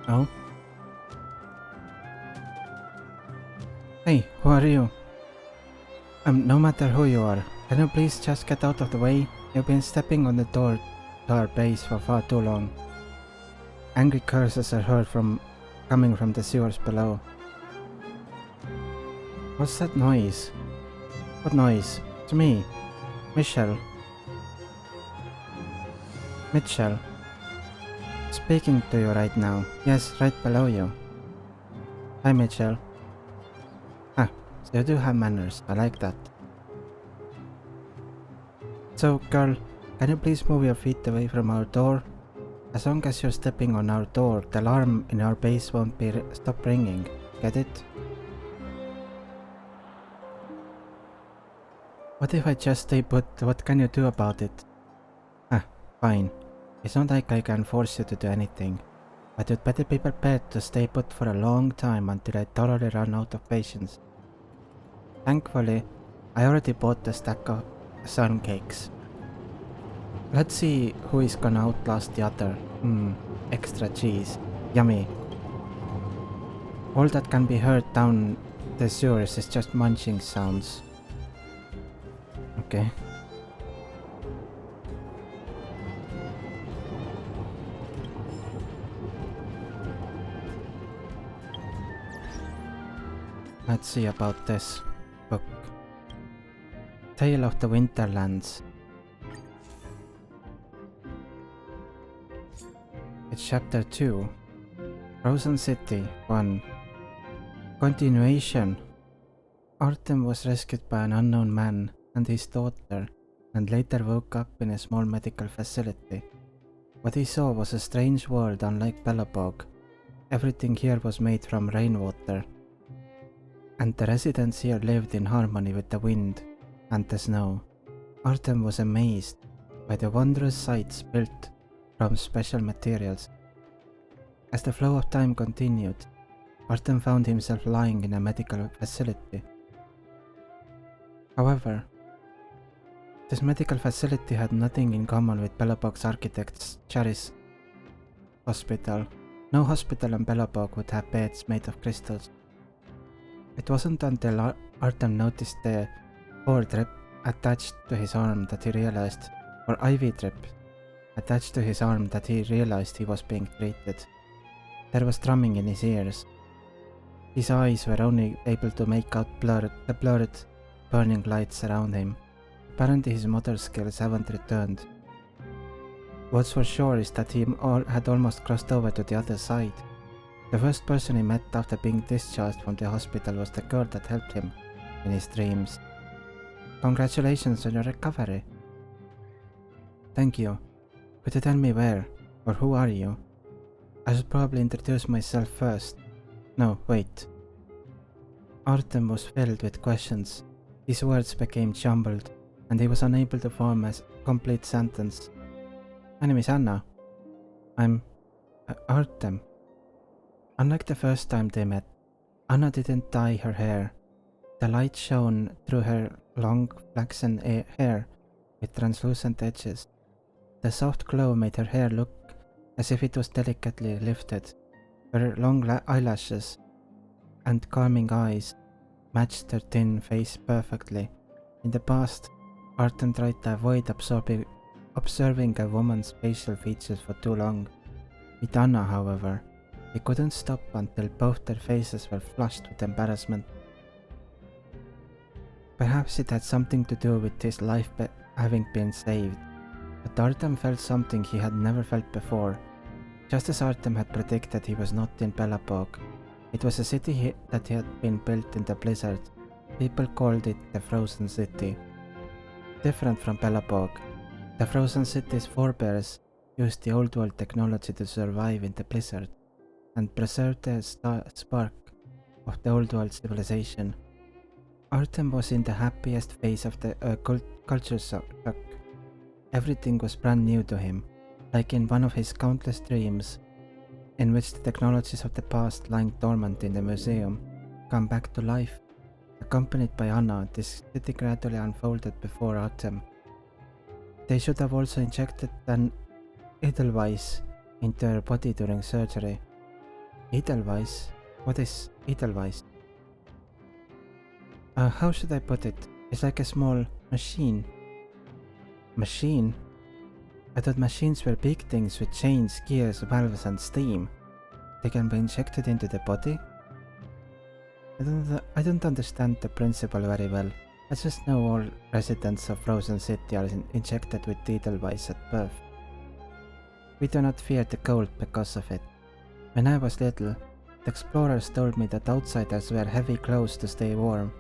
Oh? Hey, who are you? No matter who you are, can you please just get out of the way? You've been stepping on the door to our base for far too long. Angry curses are heard coming from the sewers below. What's that noise? What noise? It's me, Mitchell. Speaking to you right now. Yes, right below you. Hi, Mitchell. Ah, so you do have manners. I like that. So, girl, can you please move your feet away from our door? As long as you're stepping on our door, the alarm in our base won't stop ringing. Get it? What if I just stay put? What can you do about it? Ah, fine. It's not like I can force you to do anything, but you'd better be prepared to stay put for a long time until I thoroughly run out of patience. Thankfully, I already bought a stack of sun cakes. Let's see who is gonna outlast the other. Extra cheese. Yummy. All that can be heard down the sewers is just munching sounds. Okay. Let's see about this book. Tale of the Winterlands. It's chapter 2. Frozen City 1. Continuation. Artem was rescued by an unknown man and his daughter, and later woke up in a small medical facility. What he saw was a strange world unlike Belobog. Everything here was made from rainwater, and the residents here lived in harmony with the wind and the snow. Artem was amazed by the wondrous sights built from special materials. As the flow of time continued, Artem found himself lying in a medical facility. However, this medical facility had nothing in common with Belobog's architect's Charis hospital. No hospital in Belobog would have beds made of crystals. It wasn't until Artem noticed the ore drip attached to his arm that he realized, or IV drip attached to his arm, that he realized he was being treated. There was drumming in his ears. His eyes were only able to make out the blurred, burning lights around him. Apparently his motor skills haven't returned. What's for sure is that he had almost crossed over to the other side. The first person he met after being discharged from the hospital was the girl that helped him in his dreams. Congratulations on your recovery. Thank you. Could you tell me where, or who are you? I should probably introduce myself first. No, wait. Artem was filled with questions. His words became jumbled, and he was unable to form a complete sentence. My name is Anna. I'm Artem. Unlike the first time they met, Anna didn't dye her hair. The light shone through her long flaxen hair with translucent edges. The soft glow made her hair look as if it was delicately lifted. Her long eyelashes and calming eyes matched her thin face perfectly. In the past, Artem tried to avoid observing a woman's facial features for too long. With Anna, however, he couldn't stop until both their faces were flushed with embarrassment. Perhaps it had something to do with his life having been saved, but Artem felt something he had never felt before. Just as Artem had predicted, he was not in Belobog. It was a city that had been built in the blizzard. People called it the Frozen City. Different from Belobog, the Frozen City's forebears used the old world technology to survive in the blizzard and preserve the spark of the old world civilization. Artem was in the happiest phase of the culture shock. Everything was brand new to him, like in one of his countless dreams, in which the technologies of the past lying dormant in the museum come back to life. Accompanied by Anna, this city gradually unfolded before Artem. They should have also injected an Edelweiss into her body during surgery. Edelweiss? What is Edelweiss? How should I put it? It's like a small machine. Machine? I thought machines were big things with chains, gears, valves and steam. They can be injected into the body? I don't understand the principle very well. I just know all residents of Frozen City are injected with Edelweiss at birth. We do not fear the cold because of it. When I was little, the explorers told me that outsiders wear heavy clothes to stay warm.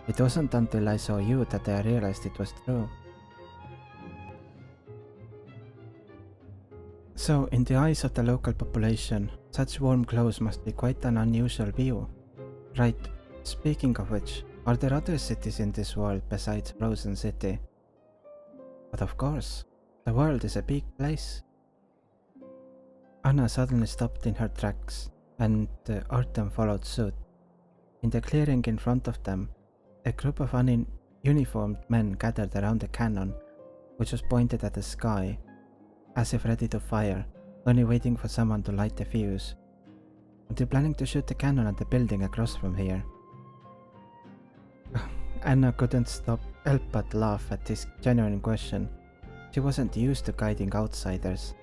It wasn't until I saw you that I realized it was true. So, in the eyes of the local population, such warm clothes must be quite an unusual view. Right, speaking of which, are there other cities in this world besides Frozen City? But of course, the world is a big place. Anna suddenly stopped in her tracks, and Artem followed suit. In the clearing in front of them, a group of uniformed men gathered around a cannon, which was pointed at the sky, as if ready to fire, only waiting for someone to light the fuse. Are they planning to shoot the cannon at the building across from here? Anna couldn't help but laugh at this genuine question. She wasn't used to guiding outsiders.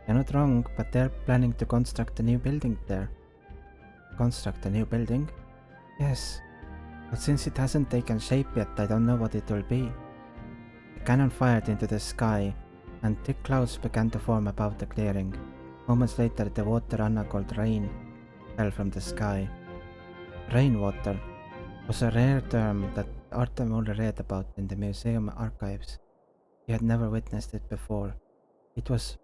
You're not wrong, but they're planning to construct a new building there. Construct a new building? Yes, but since it hasn't taken shape yet, I don't know what it will be. The cannon fired into the sky, and thick clouds began to form above the clearing. Moments later, the water Anna called rain fell from the sky. Rainwater was a rare term that Artem only read about in the museum archives. He had never witnessed it before. It was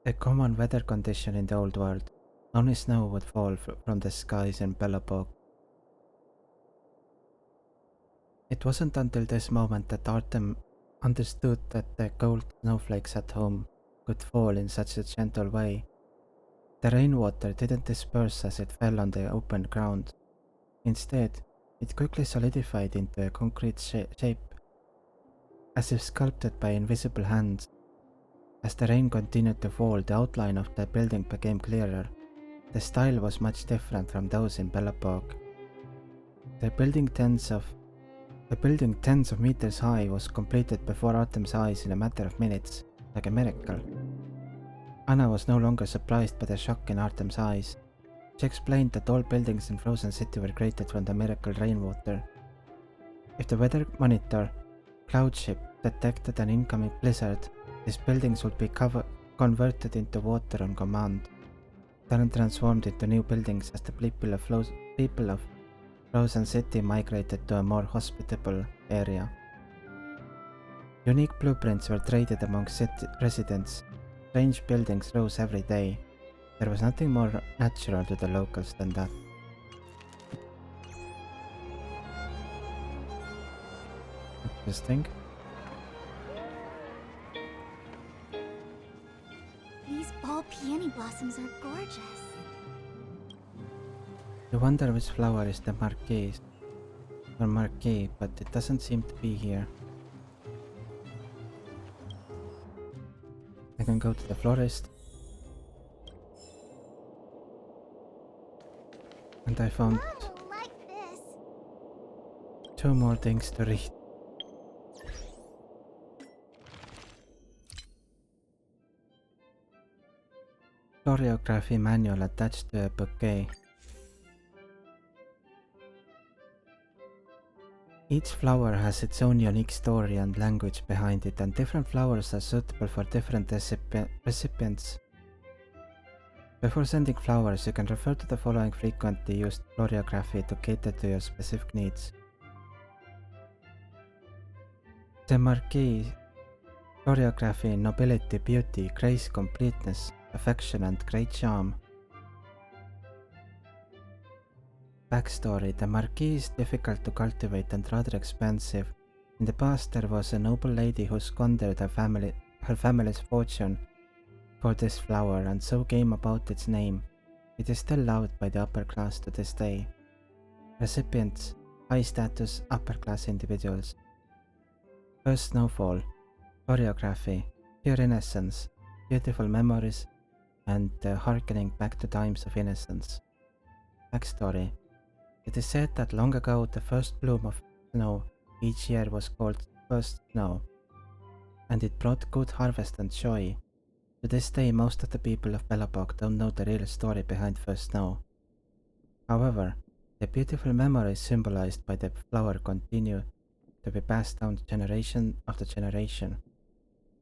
a common weather condition in the old world. Only snow would fall from the skies in Belobog. It wasn't until this moment that Artem understood that the cold snowflakes at home could fall in such a gentle way. The rainwater didn't disperse as it fell on the open ground. Instead, it quickly solidified into a concrete shape, as if sculpted by invisible hands. As the rain continued to fall, the outline of the building became clearer. The style was much different from those in Belobog. The building tens of meters high was completed before Artem's eyes in a matter of minutes, like a miracle. Anna was no longer surprised by the shock in Artem's eyes. She explained that all buildings in Frozen City were created from the miracle rainwater. If the weather monitor cloud ship detected an incoming blizzard, these buildings would be converted into water on command, then transformed into new buildings as the people of Frozen City migrated to a more hospitable area. Unique blueprints were traded among city residents. Strange buildings rose every day. There was nothing more natural to the locals than that. Interesting. These ball peony blossoms are gorgeous. You wonder which flower is the marquise or marquee, but it doesn't seem to be here. I can go to the florist. And I found like this. 2 more things to read. Floriography manual attached to a bouquet. Each flower has its own unique story and language behind it, and different flowers are suitable for different recipients. Before sending flowers, you can refer to the following frequently used floriography to cater to your specific needs. The marquee floriography: nobility, beauty, grace, completeness, affection and great charm. Backstory: the marquee is difficult to cultivate and rather expensive. In the past, there was a noble lady who squandered her family's fortune for this flower, and so came about its name. It is still loved by the upper class to this day. Recipients: high status upper class individuals. First snowfall. Floriography: pure innocence, beautiful memories, and harkening back to times of innocence. Backstory. It is said that long ago the first bloom of snow each year was called First Snow, and it brought good harvest and joy. To this day, most of the people of Belobog don't know the real story behind First Snow. However, the beautiful memories symbolized by the flower continue to be passed down generation after generation,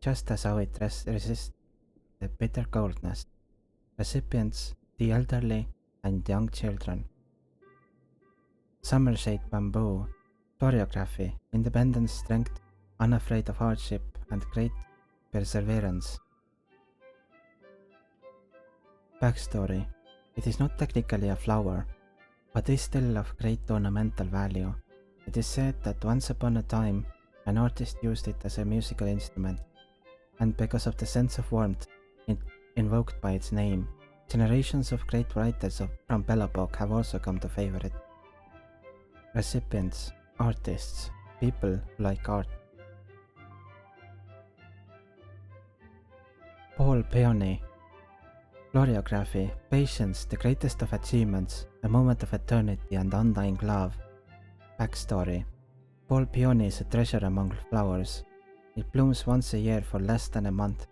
just as how it resists the bitter coldness. Recipients, the elderly, and young children. Summershade bamboo, Floriography, independence, strength, unafraid of hardship, and great perseverance. Backstory. It is not technically a flower, but is still of great ornamental value. It is said that once upon a time, an artist used it as a musical instrument, and because of the sense of warmth invoked by its name, generations of great writers from Belobog have also come to favor it. Recipients, artists, people who like art. Paul Peony. Floriography, patience, the greatest of achievements, a moment of eternity and undying love. Backstory. Paul Peony is a treasure among flowers. It blooms once a year for less than a month.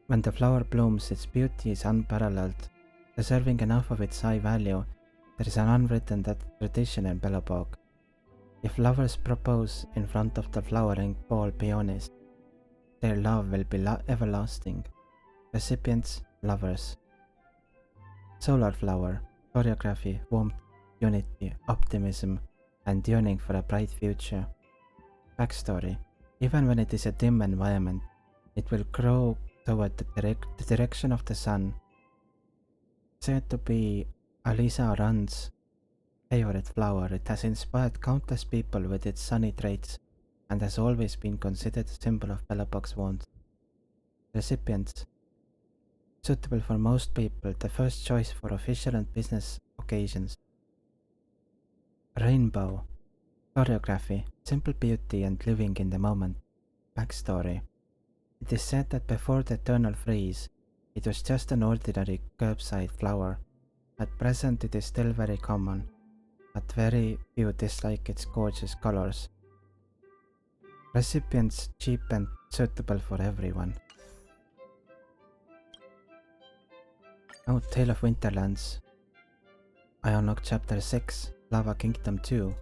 When the flower blooms, its beauty is unparalleled. Deserving enough of its high value, there is an unwritten tradition in Belobog. If lovers propose in front of the flowering Paul Peonies, their love will be everlasting. Recipients, lovers. Solar flower, Floriography, warmth, unity, optimism, and yearning for a bright future. Backstory. Even when it is a dim environment, it will grow toward the direction of the sun. Said to be Alisa Aran's favorite flower, it has inspired countless people with its sunny traits and has always been considered a symbol of Belobog's warmth. Recipients. Suitable for most people, the first choice for official and business occasions. Rainbow. Choreography, simple beauty and living in the moment. Backstory. It is said that before the eternal freeze, it was just an ordinary curbside flower. At present it is still very common, but very few dislike its gorgeous colors. Recipients cheap and suitable for everyone. Now Tale of Winterlands. I unlocked Chapter 6, Lava Kingdom 2.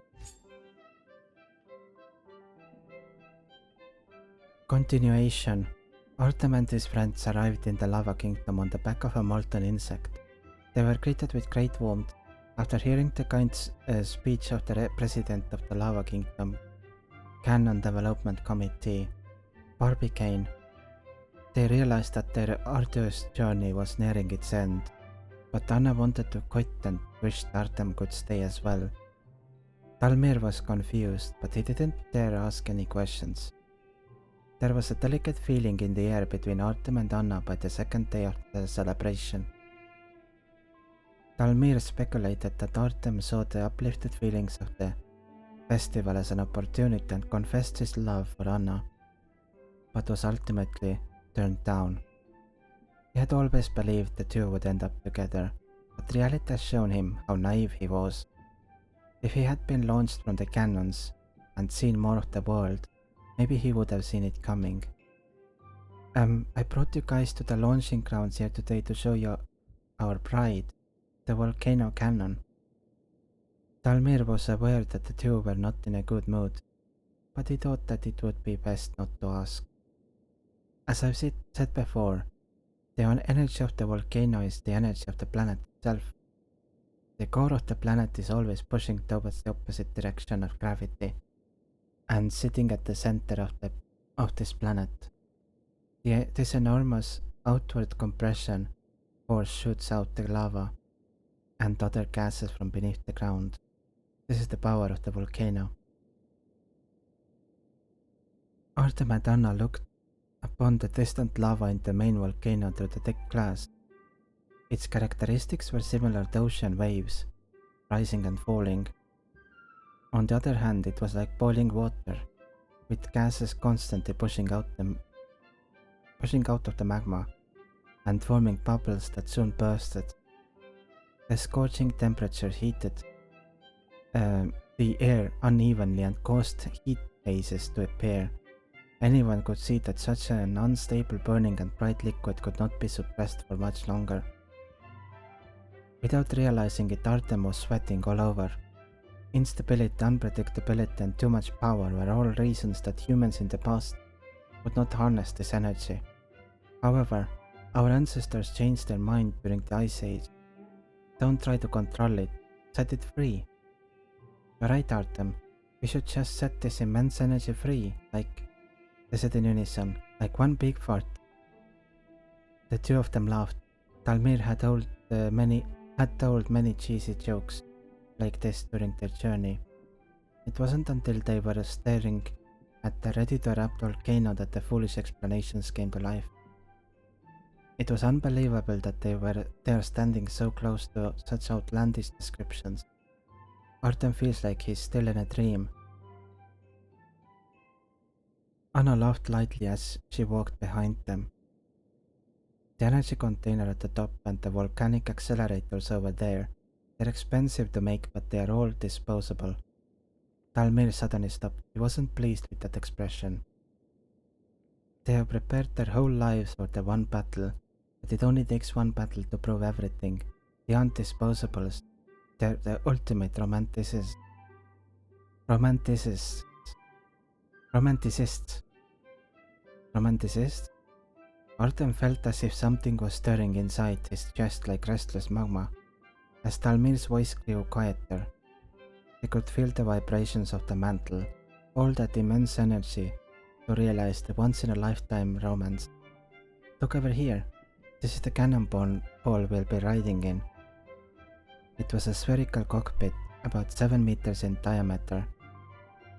Continuation. Artem and his friends arrived in the Lava Kingdom on the back of a molten insect. They were greeted with great warmth. After hearing the kind speech of the president of the Lava Kingdom Canon Development Committee, Barbicane, they realized that their arduous journey was nearing its end, but Anna wanted to quit and wished Artem could stay as well. Talmir was confused, but he didn't dare ask any questions. There was a delicate feeling in the air between Artem and Anna by the second day of the celebration. Talmir speculated that Artem saw the uplifted feelings of the festival as an opportunity and confessed his love for Anna, but was ultimately turned down. He had always believed the two would end up together, but reality has shown him how naive he was. If he had been launched from the cannons and seen more of the world, maybe he would have seen it coming. I brought you guys to the launching grounds here today to show you our pride, the volcano cannon. Talmir was aware that the two were not in a good mood, but he thought that it would be best not to ask. As I've said before, the energy of the volcano is the energy of the planet itself. The core of the planet is always pushing towards the opposite direction of gravity, and sitting at the center of this planet. This enormous outward compression force shoots out the lava and other gases from beneath the ground. This is the power of the volcano. Artem and Anna looked upon the distant lava in the main volcano through the thick glass. Its characteristics were similar to ocean waves, rising and falling. On the other hand, it was like boiling water, with gases constantly pushing out of the magma. and forming bubbles that soon bursted. The scorching temperature heated the air unevenly and caused heat phases to appear. Anyone could see that such an unstable burning and bright liquid could not be suppressed for much longer. Without realizing it, Artem was sweating all over. Instability, unpredictability, and too much power were all reasons that humans in the past would not harness this energy. However, our ancestors changed their mind during the Ice Age. Don't try to control it, set it free. You're right, Artem. We should just set this immense energy free, they said in unison, like one big fart. The two of them laughed. Talmir had told many cheesy jokes like this during their journey. It wasn't until they were staring at the ready-to-erupt volcano that the foolish explanations came to life. It was unbelievable that they were there standing so close to such outlandish descriptions. Artem feels like he's still in a dream. Anna laughed lightly as she walked behind them. The energy container at the top and the volcanic accelerators over there, they're expensive to make, but they are all disposable. Talmir suddenly stopped. He wasn't pleased with that expression. They have prepared their whole lives for the one battle, but it only takes one battle to prove everything. The undisposables, they're the ultimate romanticists. Romanticists? Artem felt as if something was stirring inside his chest like restless magma. As Talmir's voice grew quieter, he could feel the vibrations of the mantle, all that immense energy, to realize the once-in-a-lifetime romance. Look over here. This is the cannonball we'll be riding in. It was a spherical cockpit, about 7 meters in diameter,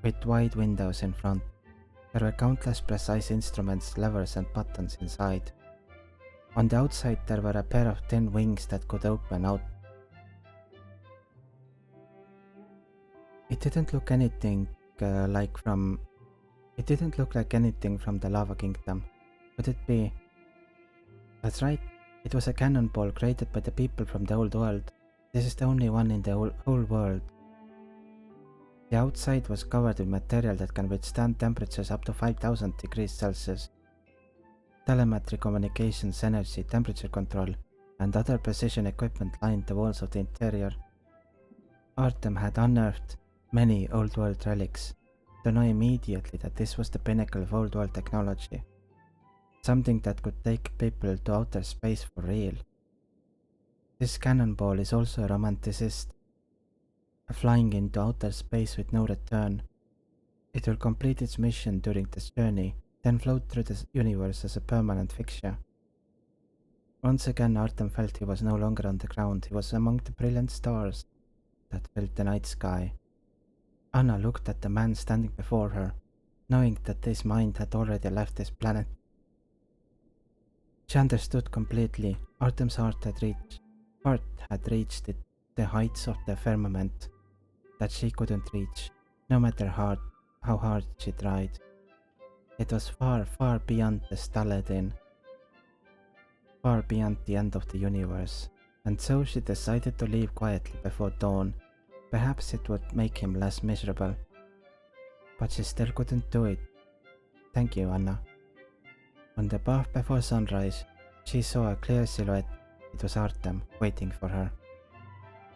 with wide windows in front. There were countless precise instruments, levers and buttons inside. On the outside there were a pair of thin wings that could open out. It didn't look like anything from the Lava Kingdom. Could it be? That's right. It was a cannonball created by the people from the old world. This is the only one in the whole world. The outside was covered with material that can withstand temperatures up to 5000 degrees Celsius. Telemetry, communications, energy, temperature control, and other precision equipment lined the walls of the interior. Artem had unearthed many old world relics to know immediately that this was the pinnacle of old world technology. Something that could take people to outer space for real. This cannonball is also a romanticist, flying into outer space with no return. It will complete its mission during this journey, then float through the universe as a permanent fixture. Once again Artem felt he was no longer on the ground, he was among the brilliant stars that filled the night sky. Anna looked at the man standing before her, knowing that his mind had already left this planet. She understood completely. Artem's heart had reached the heights of the firmament that she couldn't reach, no matter how hard she tried. It was far, far beyond the Staledin, far beyond the end of the universe, and so she decided to leave quietly before dawn. Perhaps it would make him less miserable. But she still couldn't do it. Thank you, Anna. On the path before sunrise, she saw a clear silhouette. It was Artem, waiting for her.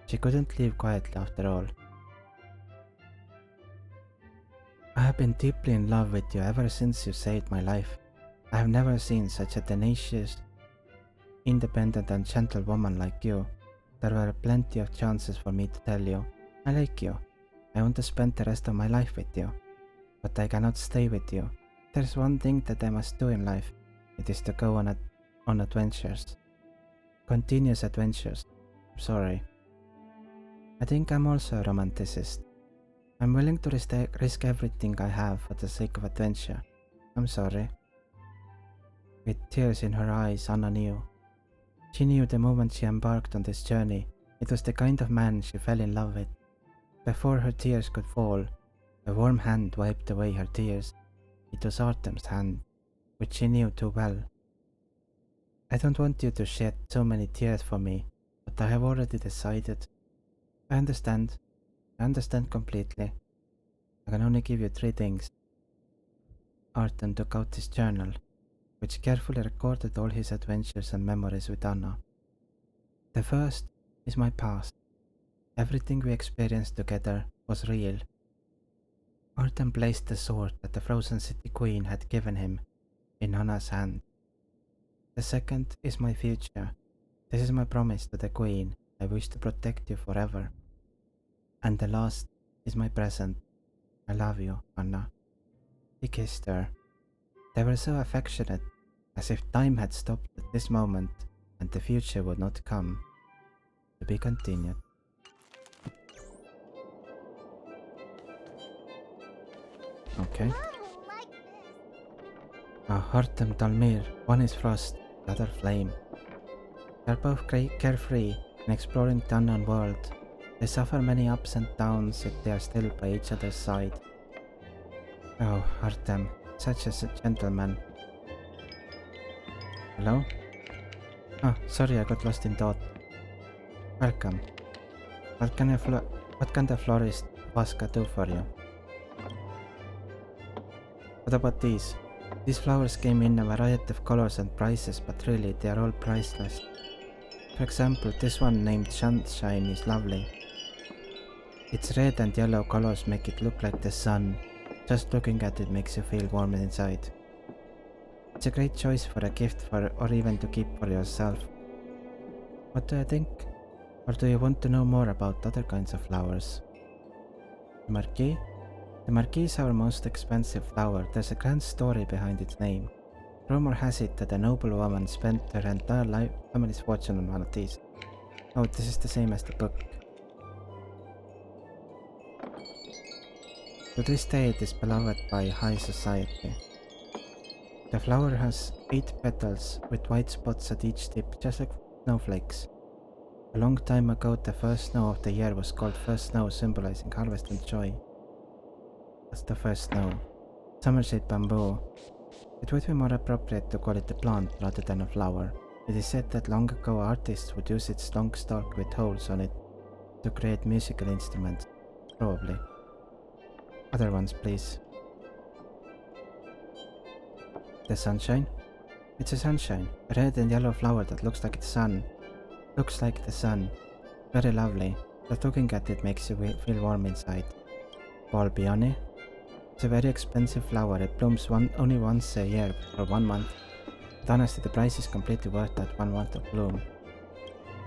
She couldn't leave quietly after all. I have been deeply in love with you ever since you saved my life. I have never seen such a tenacious, independent and gentle woman like you. There were plenty of chances for me to tell you, I like you. I want to spend the rest of my life with you. But I cannot stay with you. There's one thing that I must do in life. It is to go on adventures. Continuous adventures. Sorry. I think I'm also a romanticist. I'm willing to risk everything I have for the sake of adventure. I'm sorry. With tears in her eyes, Anna knew. She knew the moment she embarked on this journey, it was the kind of man she fell in love with. Before her tears could fall, a warm hand wiped away her tears. It was Artem's hand, which she knew too well. I don't want you to shed so many tears for me, but I have already decided. I understand. I understand completely. I can only give you 3 things. Artem took out his journal, which carefully recorded all his adventures and memories with Anna. The first is my past. Everything we experienced together was real. Artem placed the sword that the Frozen City Queen had given him in Anna's hand. The second is my future. This is my promise to the Queen. I wish to protect you forever. And the last is my present. I love you, Anna. He kissed her. They were so affectionate, as if time had stopped at this moment and the future would not come. To be continued. Okay. Artem Dalmir, one is Frost, the other Flame. They are both carefree and exploring the unknown world. They suffer many ups and downs, yet they are still by each other's side. Oh, Artem, such a gentleman. Hello? Oh, sorry, I got lost in thought. Welcome. What can the florist Vaska do for you? What about these? These flowers came in a variety of colors and prices, but really they are all priceless. For example, this one named Sunshine is lovely. Its red and yellow colors make it look like the sun. Just looking at it makes you feel warm inside. It's a great choice for a gift or even to keep for yourself. What do you think? Or do you want to know more about other kinds of flowers? The Marquis? The Marquis is our most expensive flower. There's a grand story behind its name. Rumor has it that a noble woman spent her entire family's fortune on one of these. Oh, this is the same as the book. To this day it is beloved by high society. The flower has 8 petals with white spots at each tip, just like snowflakes. A long time ago the first snow of the year was called First Snow, symbolizing harvest and joy. That's the first snow. Summer-shade bamboo. It would be more appropriate to call it a plant rather than a flower. It is said that long ago artists would use its long stalk with holes on it to create musical instruments. Probably. Other ones, please. The sunshine? It's a sunshine. A red and yellow flower that looks like the sun. Looks like the sun. Very lovely. Just looking at it makes you feel warm inside. Ball peony? It's a very expensive flower. It blooms only once a year for 1 month. But honestly, the price is completely worth that 1 month of bloom.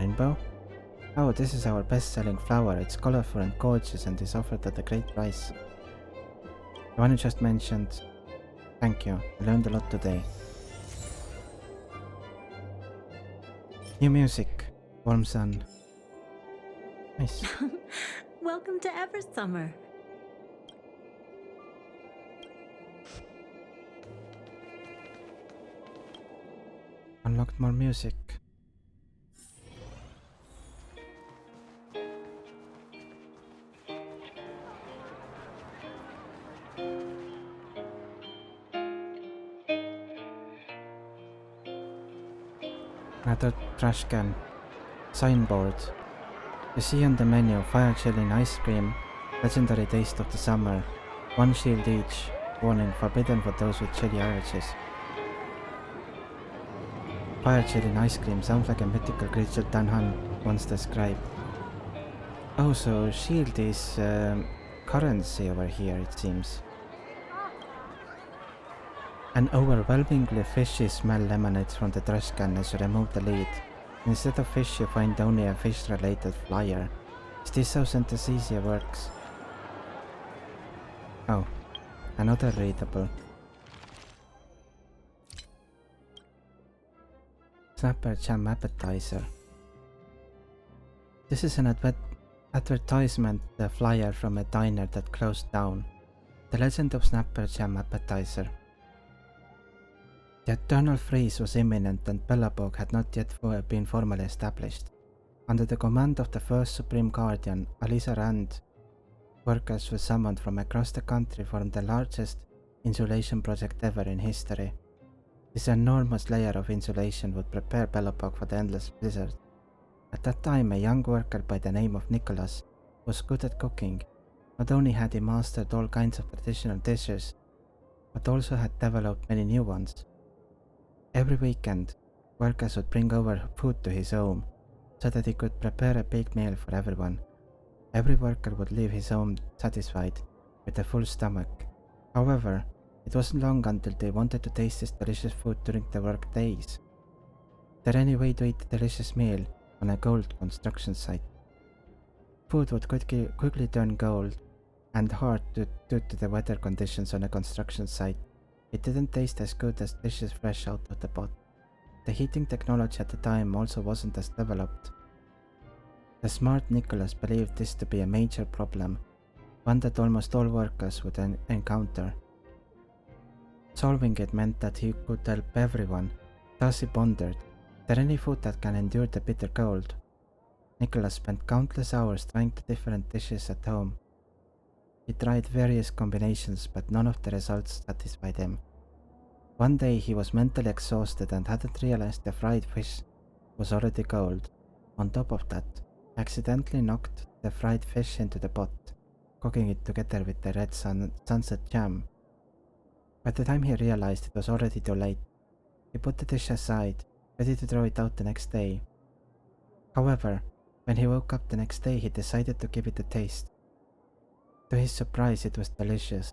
Rainbow? Oh, this is our best-selling flower. It's colorful and gorgeous and is offered at a great price. The one you just mentioned. Thank you. I learned a lot today. New music. Warm sun. Nice. Welcome to Eversummer. Unlocked more music. Another trash can. Signboard. You see on the menu fire chilling ice cream, legendary taste of the summer, 1 shield each, warning forbidden for those with chilly allergies. Fire chilling ice cream sounds like a mythical creature Dan Han once described. Oh, so shield is currency over here, it seems. An overwhelmingly fishy smell emanates from the trash can as you remove the lid. Instead of fish you find only a fish-related flyer. Is this how synthesia works? Oh, another readable. Snapper Jam Appetizer. This is an advertisement flyer from a diner that closed down. The legend of Snapper Jam Appetizer. The eternal freeze was imminent and Bellapog had not yet been formally established. Under the command of the first Supreme Guardian, Alisa Rand, workers were summoned from across the country formed the largest insulation project ever in history. This enormous layer of insulation would prepare Belobog for the endless blizzard. At that time, a young worker by the name of Nicholas was good at cooking. Not only had he mastered all kinds of traditional dishes, but also had developed many new ones. Every weekend, workers would bring over food to his home, so that he could prepare a big meal for everyone. Every worker would leave his home satisfied, with a full stomach. However, it wasn't long until they wanted to taste this delicious food during their work days. Is there any way to eat a delicious meal on a gold construction site? Food would quickly turn gold and hard due to the weather conditions on a construction site. It didn't taste as good as dishes fresh out of the pot. The heating technology at the time also wasn't as developed. The smart Nicholas believed this to be a major problem, one that almost all workers would encounter. Solving it meant that he could help everyone, thus he pondered, is there any food that can endure the bitter cold? Nicholas spent countless hours trying the different dishes at home. He tried various combinations, but none of the results satisfied him. One day he was mentally exhausted and hadn't realized the fried fish was already cold. On top of that, he accidentally knocked the fried fish into the pot, cooking it together with the red sunset jam. By the time he realized it was already too late, he put the dish aside, ready to throw it out the next day. However, when he woke up the next day, he decided to give it a taste. To his surprise, it was delicious.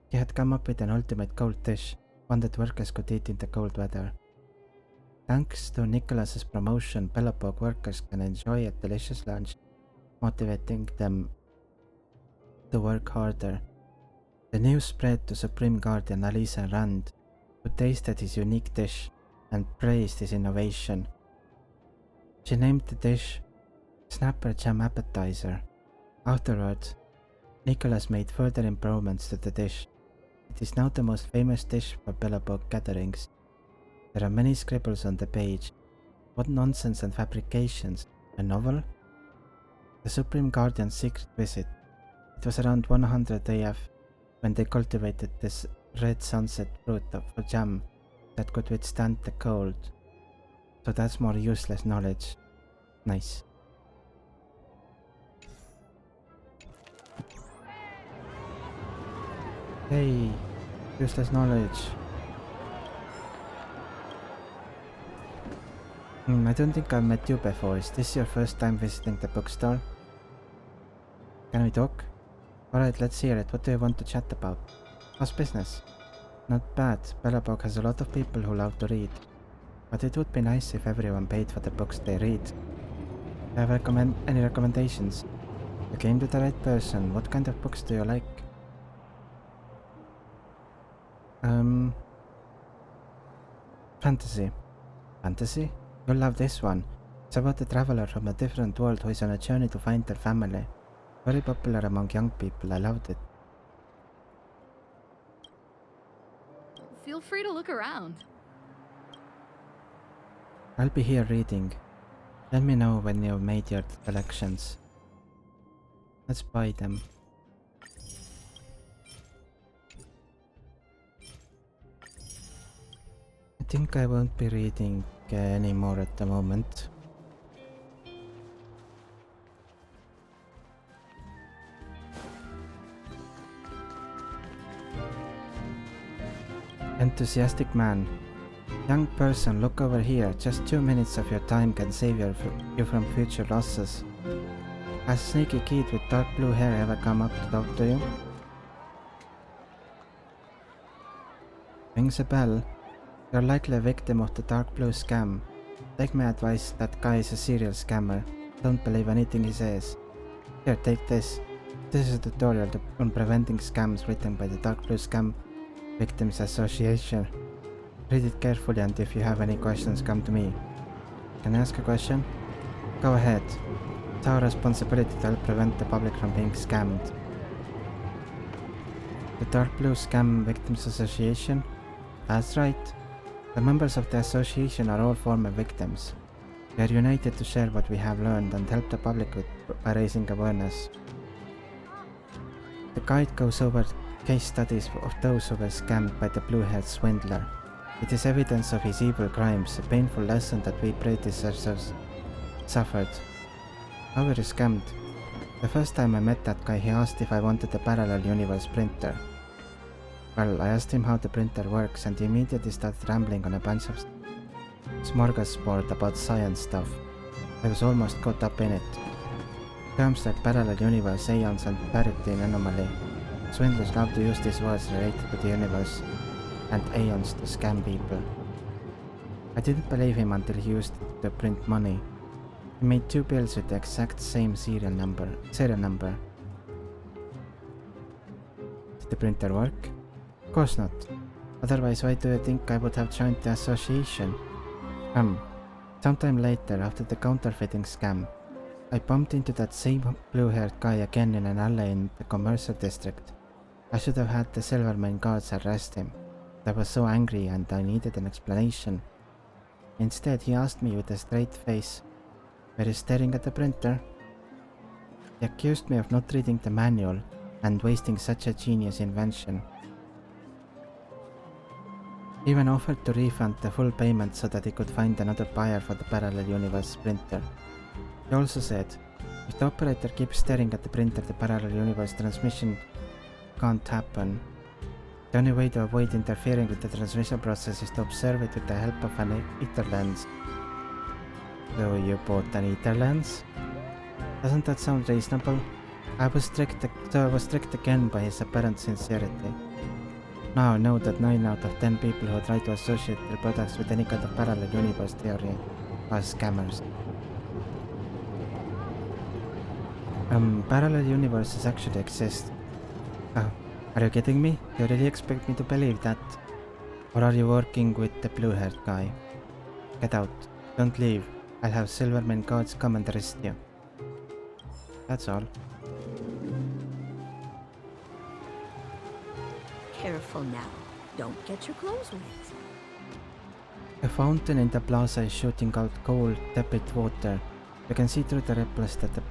He had come up with an ultimate cold dish, one that workers could eat in the cold weather. Thanks to Nicholas's promotion, Belobog workers can enjoy a delicious lunch, motivating them to work harder. The news spread to Supreme Guardian Alisa Rand, who tasted his unique dish and praised his innovation. She named the dish Snapper Jam Appetizer. Afterwards, Nicholas made further improvements to the dish. It is now the most famous dish for Belobog gatherings. There are many scribbles on the page. What nonsense and fabrications! A novel? The Supreme Guardian's secret visit. It was around 100 AF when they cultivated this red sunset fruit for jam that could withstand the cold. So that's more useless knowledge. Nice. Hey, useless knowledge. I don't think I've met you before. Is this your first time visiting the bookstore? Can we talk? Alright, let's hear it. What do you want to chat about? How's business? Not bad. Belobog has a lot of people who love to read. But it would be nice if everyone paid for the books they read. Do you have any recommendations? You came to the right person. What kind of books do you like? Fantasy. Fantasy? You'll love this one. It's about a traveler from a different world who is on a journey to find their family. Very popular among young people. I loved it. Feel free to look around. I'll be here reading. Let me know when you've made your selections. Let's buy them. I think I won't be reading anymore at the moment. Enthusiastic man. Young person, look over here. Just 2 minutes of your time can save you from future losses. Has a sneaky kid with dark blue hair ever come up to talk to you? Rings a bell. You're likely a victim of the dark blue scam. Take my advice, that guy is a serial scammer. Don't believe anything he says. Here, take this. This is a tutorial on preventing scams written by the Dark Blue Scam Victims Association. Read it carefully, and if you have any questions, come to me. Can I ask a question? Go ahead. It's our responsibility to help prevent the public from being scammed. The Dark Blue Scam Victims Association? That's right. The members of the association are all former victims. We are united to share what we have learned and help the public by raising awareness. The guide goes over case studies of those who were scammed by the blue-haired swindler. It is evidence of his evil crimes, a painful lesson that we predecessors suffered. How were you scammed? The first time I met that guy, he asked if I wanted a parallel universe printer. Well, I asked him how the printer works, and he immediately started rambling on a bunch of smorgasbord about science stuff. I was almost caught up in it. Terms like parallel universe, aeons, and parity anomaly. Swindlers love to use these words related to the universe and aeons to scam people. I didn't believe him until he used it to print money. He made 2 bills with the exact same serial number. Did the printer work? Of course not. Otherwise, why do you think I would have joined the association? Sometime later, after the counterfeiting scam, I bumped into that same blue-haired guy again in an alley in the commercial district. I should have had the Silvermane guards arrest him. I was so angry and I needed an explanation. Instead, he asked me with a straight face, "Were you staring at the printer?" He accused me of not reading the manual and wasting such a genius invention. He even offered to refund the full payment so that he could find another buyer for the parallel universe printer. He also said, if the operator keeps staring at the printer, the parallel universe transmission can't happen. The only way to avoid interfering with the transmission process is to observe it with the help of an Hetherlens. So you bought an Winterlands? Doesn't that sound reasonable? I was tricked again by his apparent sincerity. Now I know that 9 out of 10 people who try to associate their products with any kind of parallel universe theory are scammers. Parallel universes actually exist. Oh, are you kidding me? You really expect me to believe that? Or are you working with the blue-haired guy? Get out. Don't leave. I'll have Silvermane guards come and arrest you. That's all. Careful now. Don't get your clothes wet. A fountain in the plaza is shooting out cold, tepid water. You can see through the ripples that the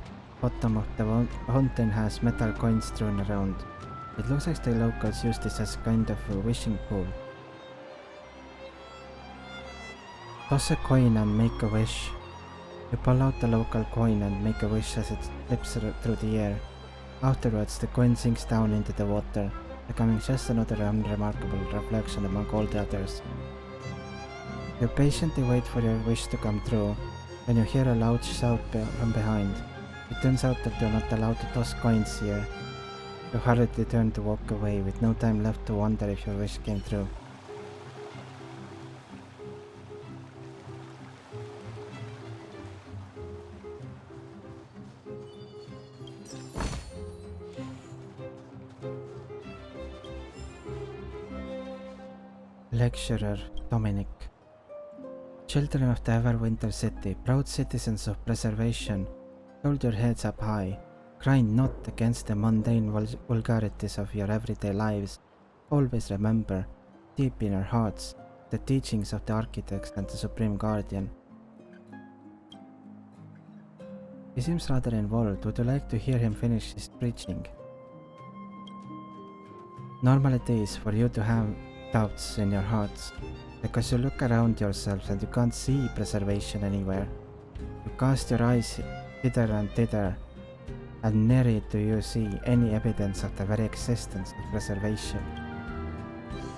bottom of the fountain has metal coins strewn around. It looks like the locals use this as kind of a wishing pool. Toss a coin and make a wish. You pull out the local coin and make a wish as it flips through the air. Afterwards, the coin sinks down into the water, becoming just another unremarkable reflection among all the others. You patiently wait for your wish to come true, when you hear a loud shout from behind. It turns out that you're not allowed to toss coins here. You hurriedly turn to walk away, with no time left to wonder if your wish came true. Lecturer Dominic. Children of the Everwinter City, proud citizens of preservation, hold your heads up high. Grind not against the mundane vulgarities of your everyday lives. Always remember, deep in your hearts, the teachings of the architects and the Supreme Guardian. He seems rather involved. Would you like to hear him finish his preaching? Normal it is for you to have doubts in your hearts, because you look around yourselves and you can't see preservation anywhere. You cast your eyes hither and thither, and nary do you see any evidence of the very existence of preservation.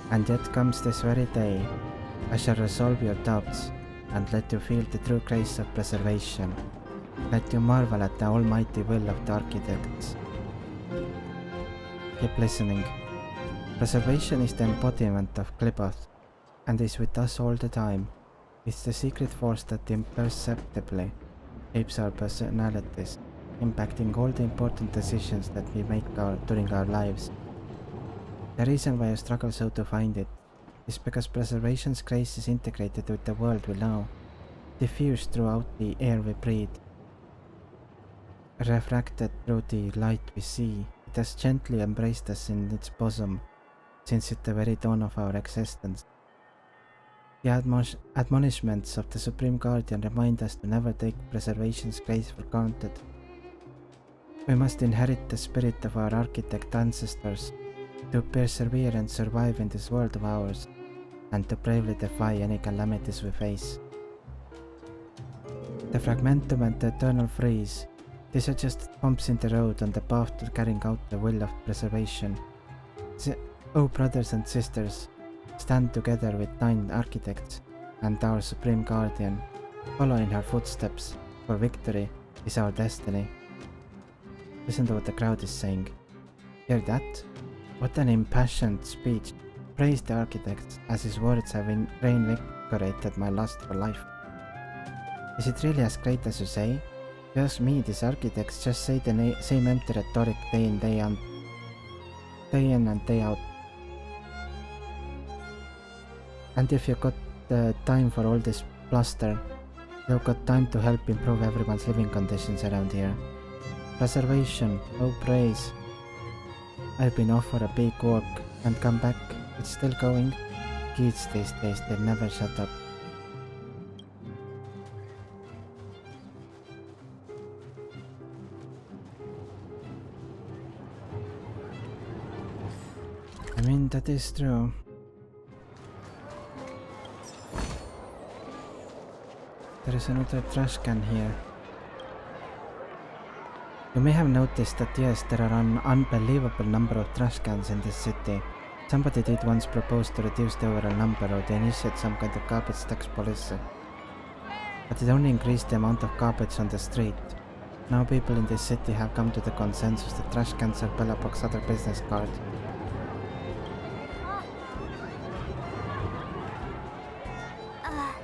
And yet comes this very day, I shall resolve your doubts, and let you feel the true grace of preservation. Let you marvel at the almighty will of the architects. Keep listening. Preservation is the embodiment of Kliboth, and is with us all the time. It's the secret force that imperceptibly shapes our personalities, impacting all the important decisions that we make during our lives. The reason why I struggle so to find it is because preservation's grace is integrated with the world we know, diffused throughout the air we breathe, refracted through the light we see. It has gently embraced us in its bosom since at the very dawn of our existence. The admonishments of the Supreme Guardian remind us to never take preservation's grace for granted. We must inherit the spirit of our architect ancestors to persevere and survive in this world of ours. and to bravely defy any calamities we face. The fragmentum and the eternal freeze, these are just bumps in the road on the path to carrying out the will of preservation. Oh brothers and sisters, stand together with 9 architects and our supreme guardian, follow in her footsteps, for victory is our destiny. Listen to what the crowd is saying. Hear that? What an impassioned speech. Praise the architects, as his words have reinvigorated my lust for life. Is it really as great as you say? You ask me, these architects just say the same empty rhetoric day in and day out. And if you got the time for all this bluster, you've got time to help improve everyone's living conditions around here. Preservation, oh praise. I've been off for a big walk and come back, it's still going. Kids these days, they never shut up. I mean, that is true. There is another trash can here. You may have noticed that yes, there are an unbelievable number of trash cans in this city. Somebody did once propose to reduce the overall number or to initiate some kind of garbage tax policy. But it only increased the amount of garbage on the street. Now people in this city have come to the consensus that trash cans are Bellapoc's other business card.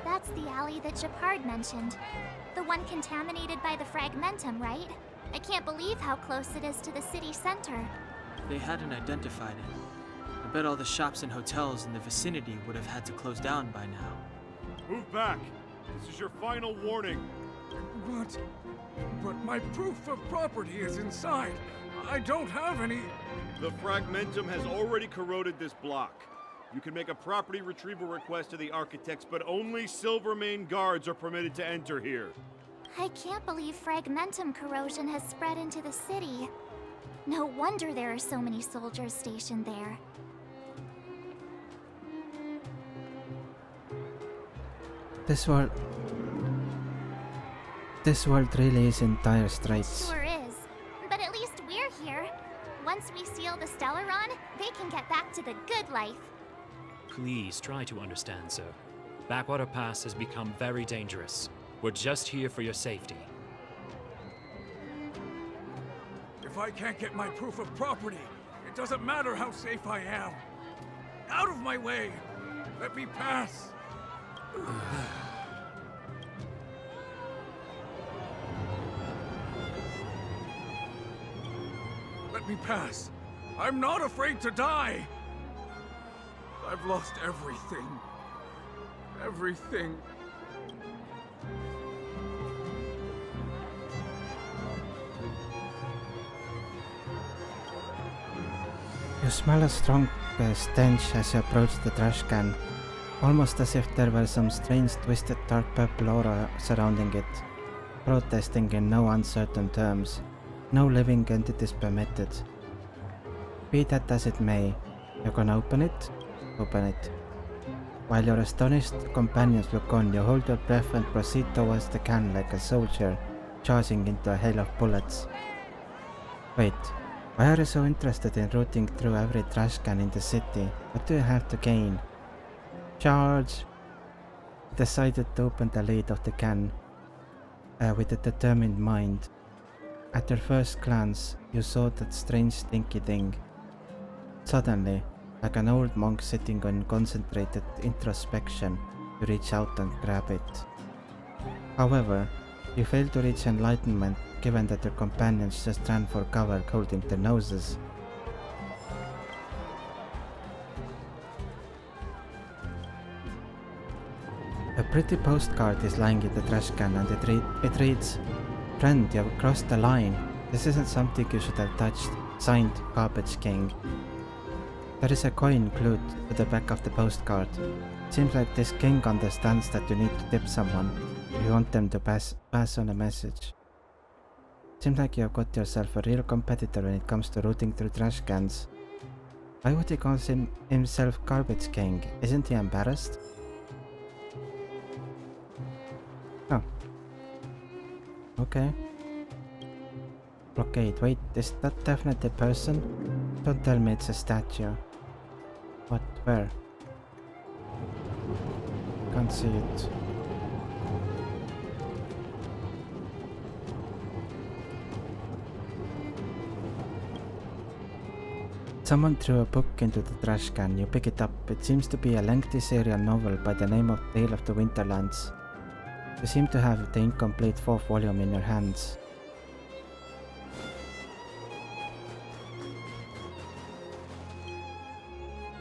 That's the alley that Shepard mentioned. The one contaminated by the fragmentum, right? I can't believe how close it is to the city center. They hadn't identified it. I bet all the shops and hotels in the vicinity would have had to close down by now. Move back! This is your final warning. But my proof of property is inside. I don't have any. The fragmentum has already corroded this block. You can make a property retrieval request to the architects, but only Silvermane guards are permitted to enter here. I can't believe fragmentum corrosion has spread into the city. No wonder there are so many soldiers stationed there. This world really is in dire straits. Sure is. But at least we're here. Once we seal the Stellaron, they can get back to the good life. Please try to understand, sir. Backwater Pass has become very dangerous. We're just here for your safety. If I can't get my proof of property, it doesn't matter how safe I am. Out of my way! Let me pass! Let me pass. I'm not afraid to die! I've lost everything. Everything. You smell a strong stench as you approach the trash can, almost as if there were some strange twisted dark purple aura surrounding it, protesting in no uncertain terms. No living entities permitted. Be that as it may, you can open it. Open it. While your astonished companions look on, you hold your breath and proceed towards the can like a soldier, charging into a hail of bullets. Wait, why are you so interested in rooting through every trash can in the city? What do you have to gain? Charge! You decided to open the lid of the can with a determined mind. At your first glance, you saw that strange stinky thing. Suddenly, like an old monk sitting in concentrated introspection, you reach out and grab it. However, you fail to reach enlightenment given that your companions just ran for cover holding their noses. A pretty postcard is lying in the trash can and it reads, "Friend, you have crossed the line. This isn't something you should have touched. Signed, Garbage King." There is a coin glued to the back of the postcard. Seems like this king understands that you need to tip someone if you want them to pass on a message. Seems like you have got yourself a real competitor when it comes to rooting through trash cans. Why would he call himself Garbage King? Isn't he embarrassed? Oh. Okay. Blockade. Wait, is that definitely a person? Don't tell me it's a statue. What? Where? Can't see it. Someone threw a book into the trash can. You pick it up. It seems to be a lengthy serial novel by the name of Tale of the Winterlands. You seem to have the incomplete 4th volume in your hands.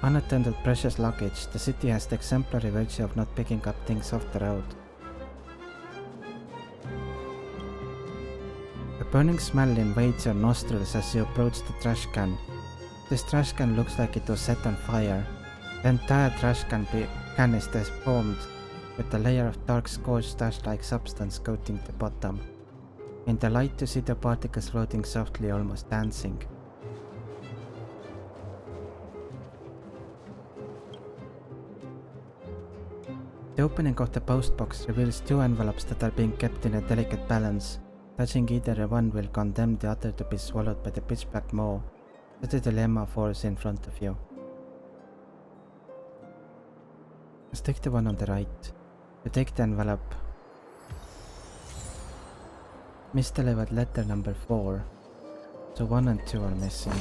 Unattended precious luggage. The city has the exemplary virtue of not picking up things off the road. A burning smell invades your nostrils as you approach the trash can. This trash can looks like it was set on fire. The entire trash can is deformed, with a layer of dark scorched ash-like substance coating the bottom. In the light you see the particles floating softly, almost dancing. The opening of the postbox reveals 2 envelopes that are being kept in a delicate balance. Touching either one will condemn the other to be swallowed by the pitch-black maw. The dilemma falls in front of you. Let's take the one on the right. You take the envelope. Misdelivered letter number 4. So 1 and 2 are missing.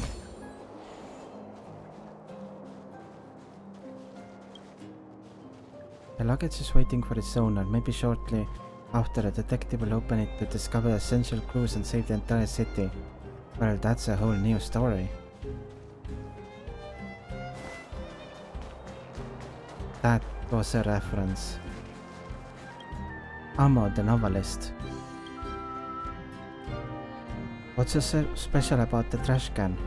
The luggage is waiting for its owner. Maybe shortly after, a detective will open it to discover essential clues and save the entire city. Well, that's a whole new story. That was a reference. Amo, the novelist. What's so special about the trash can?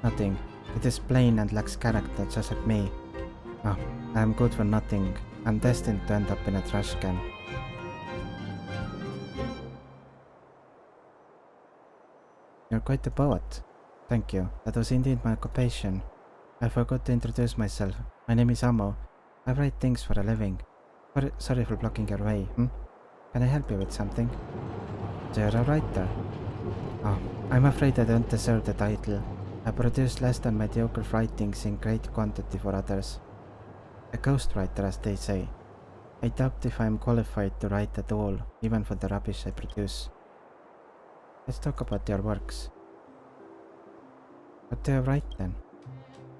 Nothing. It is plain and lacks character, just like me. Oh, I am good for nothing. I'm destined to end up in a trash can. You're quite a poet. Thank you. That was indeed my occupation. I forgot to introduce myself. My name is Amo. I write things for a living. Sorry for blocking your way, Can I help you with something? So you're a writer? Oh, I'm afraid I don't deserve the title. I produce less than mediocre writings in great quantity for others. A ghostwriter, as they say. I doubt if I am qualified to write at all, even for the rubbish I produce. Let's talk about your works. What do you write then?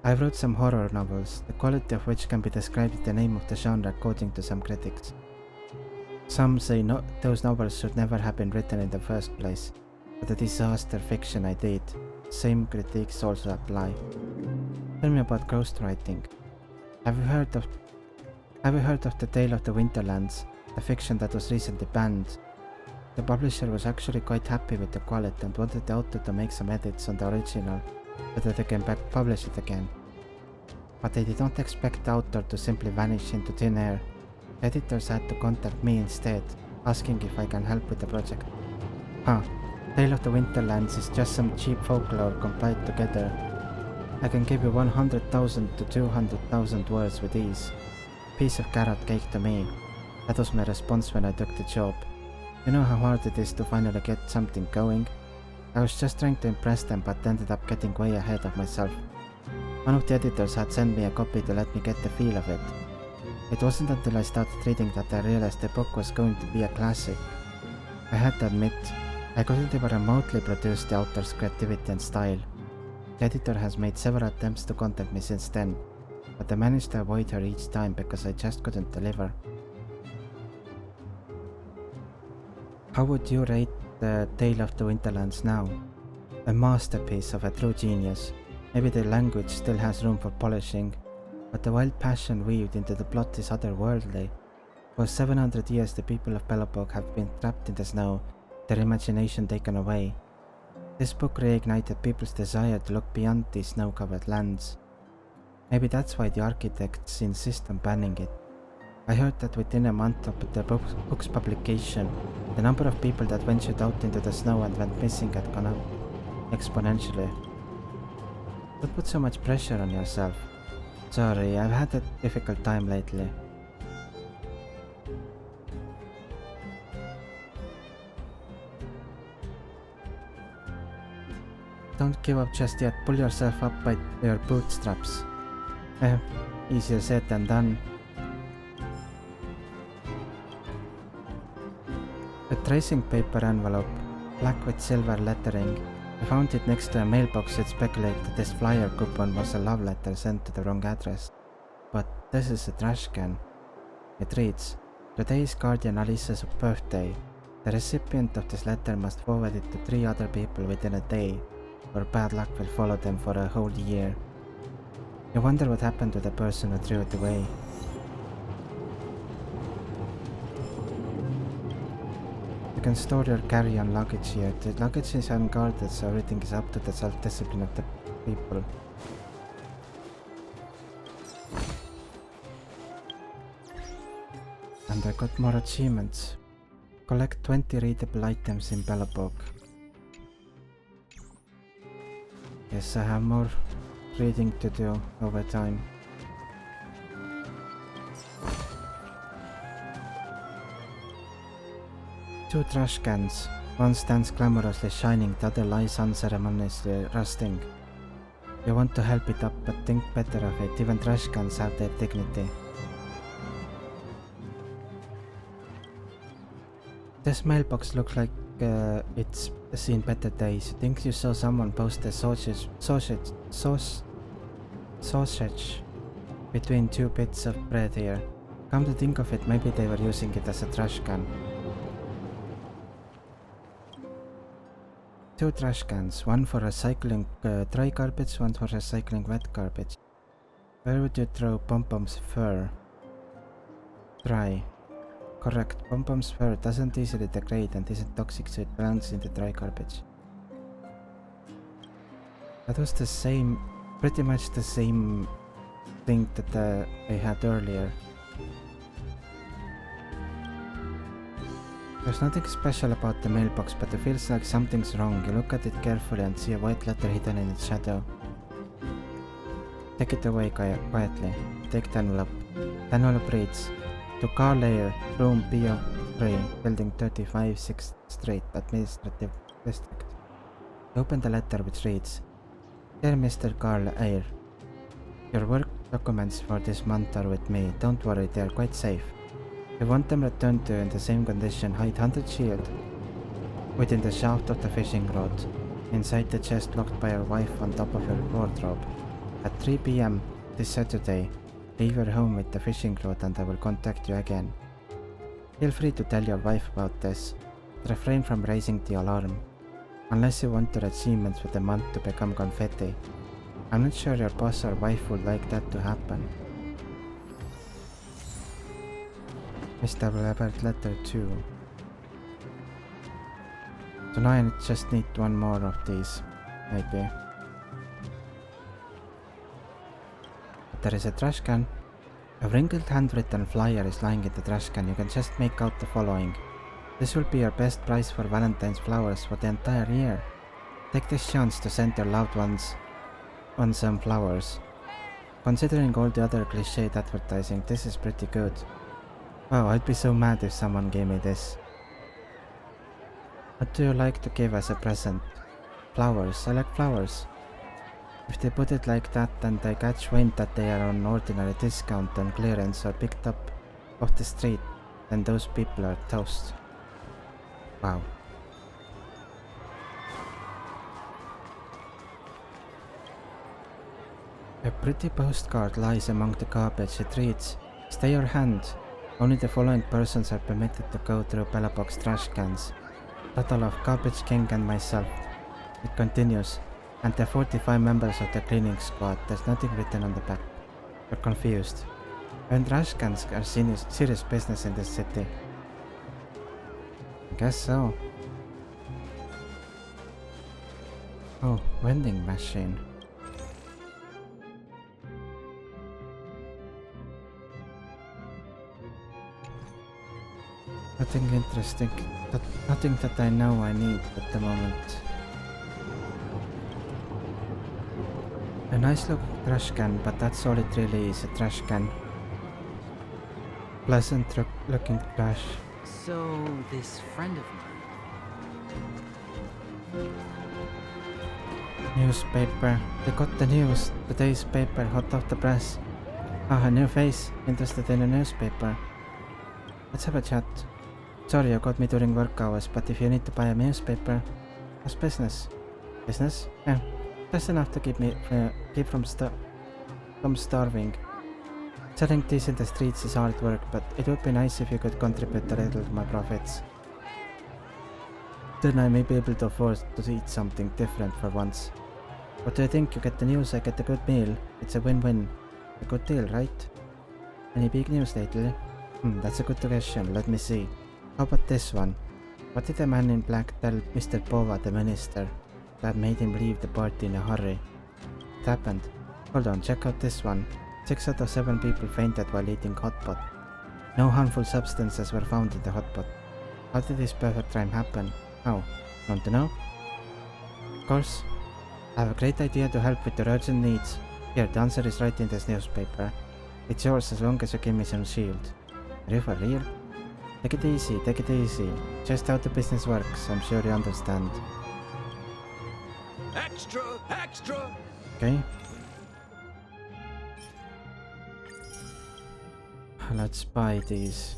I wrote some horror novels, the quality of which can be described in the name of the genre according to some critics. Some say those novels should never have been written in the first place, but the disaster fiction I did. Same critiques also apply. Tell me about ghostwriting. Have you heard of the Tale of the Winterlands, the fiction that was recently banned? The publisher was actually quite happy with the quality and wanted the author to make some edits on the original so that they can publish it again. But they did not expect the author to simply vanish into thin air. The editors had to contact me instead, asking if I can help with the project. Tale of the Winterlands is just some cheap folklore compiled together. I can give you 100,000 to 200,000 words with ease. Piece of carrot cake to me. That was my response when I took the job. You know how hard it is to finally get something going? I was just trying to impress them but ended up getting way ahead of myself. One of the editors had sent me a copy to let me get the feel of it. It wasn't until I started reading that I realized the book was going to be a classic. I had to admit, I couldn't even remotely produce the author's creativity and style. The editor has made several attempts to contact me since then, but I managed to avoid her each time because I just couldn't deliver. How would you rate the Tale of the Winterlands now? A masterpiece of a true genius. Maybe the language still has room for polishing, but the wild passion weaved into the plot is otherworldly. For 700 years the people of Belobog have been trapped in the snow, their imagination taken away. This book reignited people's desire to look beyond these snow-covered lands. Maybe that's why the architects insist on banning it. I heard that within a month of the book's publication, the number of people that ventured out into the snow and went missing had gone up exponentially. Don't put so much pressure on yourself. Sorry, I've had a difficult time lately. Don't give up just yet. Pull yourself up by your bootstraps. Easier said than done. A tracing paper envelope, black with silver lettering. I found it next to a mailbox that speculated that this flyer coupon was a love letter sent to the wrong address. But this is a trash can. It reads, "Today is Guardian Alyssa's birthday. The recipient of this letter must forward it to 3 other people within a day, or bad luck will follow them for a whole year." You wonder what happened to the person who threw it away. You can store your carry-on luggage here. The luggage is unguarded, so everything is up to the self-discipline of the people. And I got more achievements. Collect 20 readable items in Bellabog. Yes, I have more reading to do over time. Two trash cans. One stands glamorously shining, the other lies unceremoniously rusting. You want to help it up, but think better of it. Even trash cans have their dignity. This mailbox looks like it's seen better days. You think you saw someone post a sausage between 2 bits of bread here. Come to think of it, maybe they were using it as a trash can. 2 trash cans, one for recycling dry garbage, one for recycling wet garbage. Where would you throw Pom-Pom's fur? Dry. Correct, Pom-Pom's fur doesn't easily degrade and isn't toxic, so it belongs in the dry garbage. That was the same, pretty much the same thing that I had earlier. There's nothing special about the mailbox, but it feels like something's wrong. You look at it carefully and see a white letter hidden in its shadow. Take it away quietly. Take the envelope. The envelope reads, "To Carl Ayer, room PO3, building 35, 6th Street, Administrative District." Open the letter, which reads, "Dear Mr. Carl Ayer, your work documents for this month are with me. Don't worry, they are quite safe. If you want them returned to you in the same condition, hide 100 shield within the shaft of the fishing rod, inside the chest locked by your wife on top of your wardrobe. At 3 PM this Saturday, leave your home with the fishing rod and I will contact you again. Feel free to tell your wife about this. Refrain from raising the alarm, unless you want your achievements for the month to become confetti. I'm not sure your boss or wife would like that to happen." Mr. Robert letter 2. So now I just need one more of these, maybe. But there is a trash can. A wrinkled handwritten flyer is lying in the trash can. You can just make out the following. "This will be your best price for Valentine's flowers for the entire year. Take this chance to send your loved ones some flowers. Considering all the other cliched advertising, this is pretty good. Wow, I'd be so mad if someone gave me this. What do you like to give as a present? Flowers. I like flowers. If they put it like that and I catch wind that they are on ordinary discount on clearance or picked up off the street, then those people are toast." Wow. A pretty postcard lies among the garbage. It reads, "Stay your hand. Only the following persons are permitted to go through Bellabog's trash cans. Total of Garbage King and myself." It continues, "And the 45 members of the cleaning squad." There's nothing written on the back. You're confused. When trash cans are serious business in this city. I guess so. Oh, vending machine. Nothing interesting, nothing that I know I need at the moment. A nice looking trash can, but that's all it really is, a trash can. Pleasant looking trash. So, this friend of mine. Newspaper. They got the news. Today's paper, hot off the press. Ah, a new face. Interested in a newspaper. Let's have a chat. Sorry you got me during work hours, but if you need to buy a newspaper, what's business? Business? Yeah. Just enough to keep from starving. Selling these in the streets is hard work, but it would be nice if you could contribute a little to my profits. Then I may be able to afford to eat something different for once. What do you think? You get the news, I get a good meal. It's a win-win. A good deal, right? Any big news lately? That's a good question. Let me see. How about this one? What did the man in black tell Mr. Bova, the minister, that made him leave the party in a hurry? What happened? Hold on, check out this one. 6 out of 7 people fainted while eating hot pot. No harmful substances were found in the hot pot. How did this perfect crime happen? How? Want to know? Of course. I have a great idea to help with your urgent needs. Here, the answer is right in this newspaper. It's yours as long as you give me some shield. Are you for real? Take it easy, take it easy. Just how the business works, I'm sure you understand. Extra! Extra! Okay. Let's buy these.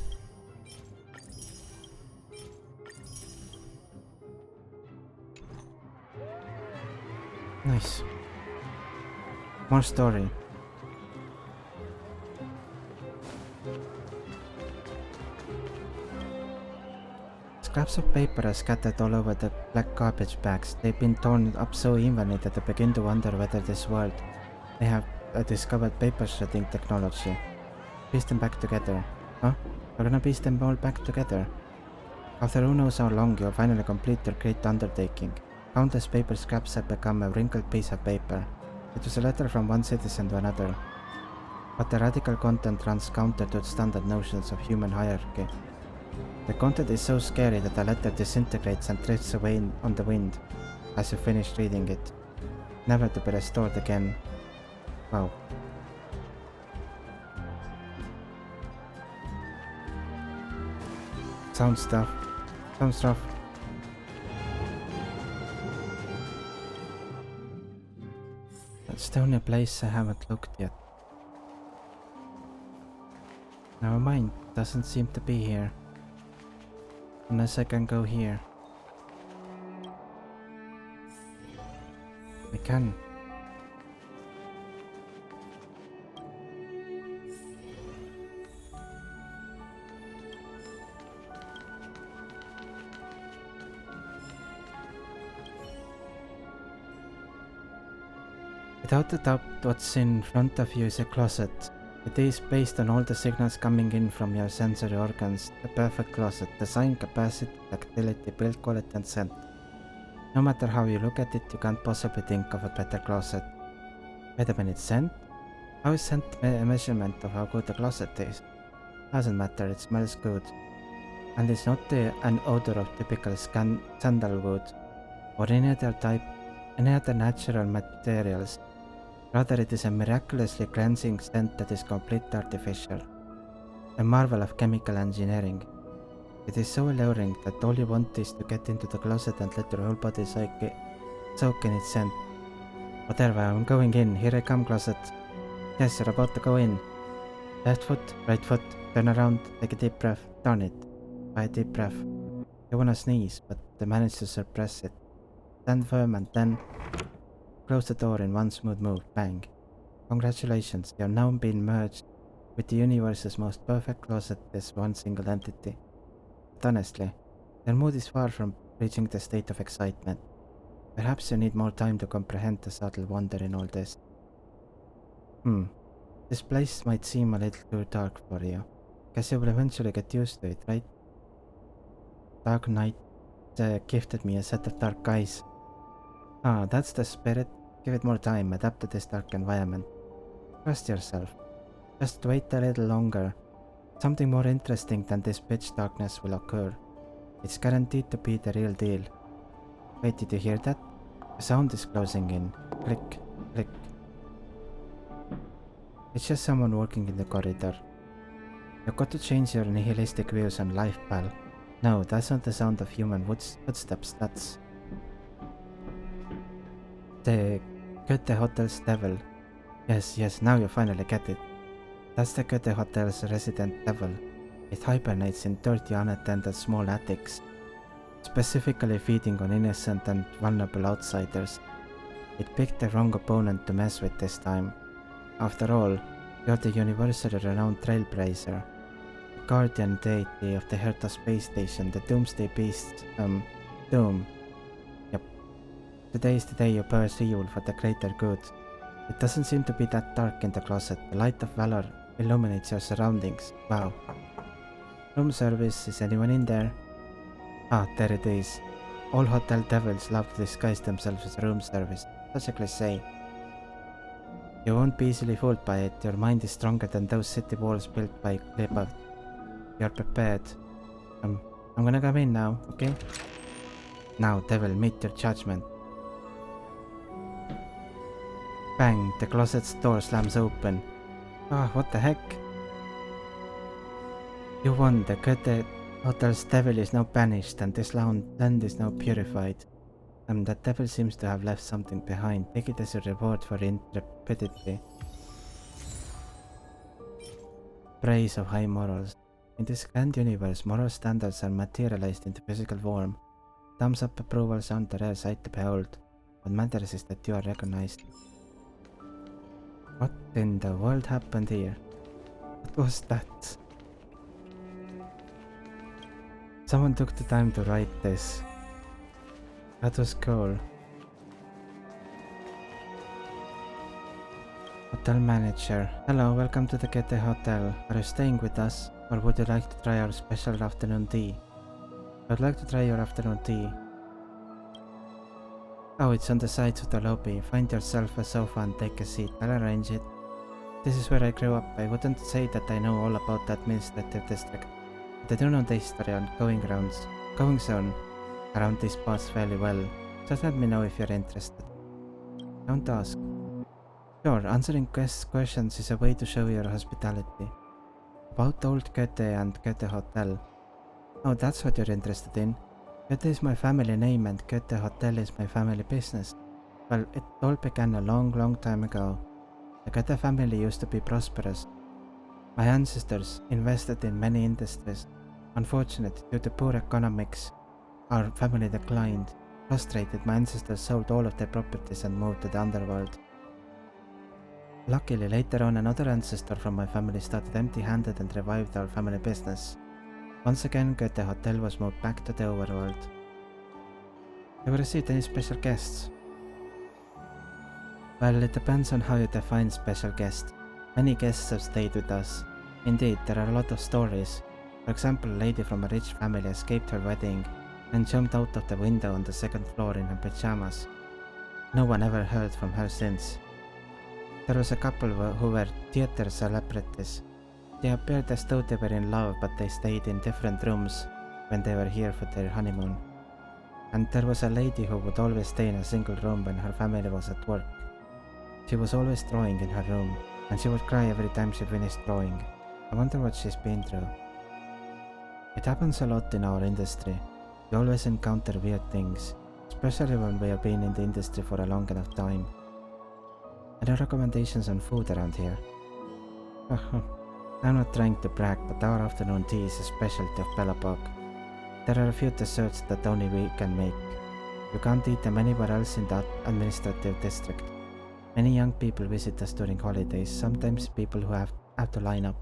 Nice. More story. Scraps of paper are scattered all over the black garbage bags. They've been torn up so evenly that I begin to wonder whether this world may have discovered paper shredding technology. Piece them back together. Huh? We're gonna piece them all back together. After who knows how long, you'll finally complete your great undertaking. Countless paper scraps have become a wrinkled piece of paper. It was a letter from one citizen to another. But the radical content runs counter to standard notions of human hierarchy. The content is so scary that the letter disintegrates and drifts away on the wind as you finish reading it, never to be restored again. Wow. Sounds tough. Sounds rough. That's the only place I haven't looked yet. Never mind, doesn't seem to be here. Unless I can go here. I can. Without a doubt, what's in front of you is a closet. It is based on all the signals coming in from your sensory organs. A perfect closet. Design, capacity, tactility, build quality and scent. No matter how you look at it, you can't possibly think of a better closet. Wait a minute, scent? How is scent a measurement of how good the closet is? Doesn't matter, it smells good. And it's not an odor of typical sandalwood or any other natural materials. Rather, it is a miraculously cleansing scent that is completely artificial. A marvel of chemical engineering. It is so alluring that all you want is to get into the closet and let your whole body soak in its scent. Whatever, I'm going in. Here I come, closet. Yes, you're about to go in. Left foot, right foot, turn around, take a deep breath. Darn it. By a deep breath. You wanna sneeze, but I managed to suppress it. Stand firm and then close the door in one smooth move. Bang. Congratulations, you have now been merged with the universe's most perfect closet as one single entity. But honestly, your mood is far from reaching the state of excitement. Perhaps you need more time to comprehend the subtle wonder in all this. This place might seem a little too dark for you. Guess you will eventually get used to it, right? Dark Knight gifted me a set of dark eyes. Ah, that's the spirit. Give it more time, adapt to this dark environment. Trust yourself. Just wait a little longer. Something more interesting than this pitch darkness will occur. It's guaranteed to be the real deal. Wait, did you hear that? The sound is closing in. Click, click. It's just someone walking in the corridor. You've got to change your nihilistic views on life, pal. No, that's not the sound of human footsteps, that's the Goethe Hotel's devil. Yes, now you finally get it. That's the Goethe Hotel's resident devil. It hibernates in dirty, unattended small attics, specifically feeding on innocent and vulnerable outsiders. It picked the wrong opponent to mess with this time. After all, you're the universally renowned trailblazer, the guardian deity of the Hertha space station, the doomsday beast, Doom. Yep. Today is the day you burst evil for the greater good. It doesn't seem to be that dark in the closet. The light of valor illuminates your surroundings. Wow. Room service, is anyone in there? Ah, there it is. All hotel devils love to disguise themselves as room service. Such a cliché. You won't be easily fooled by it. Your mind is stronger than those city walls built by Kleber. You're prepared. I'm gonna come in now, okay? Now, devil, meet your judgment. Bang, the closet's door slams open. Ah, what the heck? You won. The Goethe Hotel's devil is now banished and this land is now purified. That devil seems to have left something behind. Take it as a reward for intrepidity. Praise of high morals. In this grand universe, moral standards are materialized into physical form. Thumbs up approval sound a rare sight to behold. What matters is that you are recognized. What in the world happened here? What was that? Someone took the time to write this. That was cool. Hotel manager. Hello, welcome to the Goethe Hotel. Are you staying with us? Or would you like to try our special afternoon tea? I'd like to try your afternoon tea. Oh, it's on the sides of the lobby. Find yourself a sofa and take a seat. I'll arrange it. This is where I grew up. I wouldn't say that I know all about the administrative district, but I do know the history and goings on around these parts fairly well. Just let me know if you're interested. Don't ask. Sure, answering questions is a way to show your hospitality. About old Goethe and Goethe Hotel. Oh, that's what you're interested in. Goethe is my family name and Goethe Hotel is my family business. Well, it all began a long time ago. The Goethe family used to be prosperous. My ancestors invested in many industries. Unfortunately, due to poor economics, our family declined. Frustrated, my ancestors sold all of their properties and moved to the underworld. Luckily, later on, another ancestor from my family started empty-handed and revived our family business. Once again, Goethe Hotel was moved back to the overworld. Have you received any special guests? Well, it depends on how you define special guest. Many guests have stayed with us. Indeed, there are a lot of stories. For example, a lady from a rich family escaped her wedding and jumped out of the window on the second floor in her pajamas. No one ever heard from her since. There was a couple who were theater celebrities. They appeared as though they were in love, but they stayed in different rooms when they were here for their honeymoon. And there was a lady who would always stay in a single room when her family was at work. She was always drawing in her room, and she would cry every time she finished drawing. I wonder what she's been through. It happens a lot in our industry. We always encounter weird things, especially when we have been in the industry for a long enough time. Any recommendations on food around here? I'm not trying to brag, but our afternoon tea is a specialty of Belobog. There are a few desserts that only we can make. You can't eat them anywhere else in that administrative district. Many young people visit us during holidays, sometimes people who have to line up.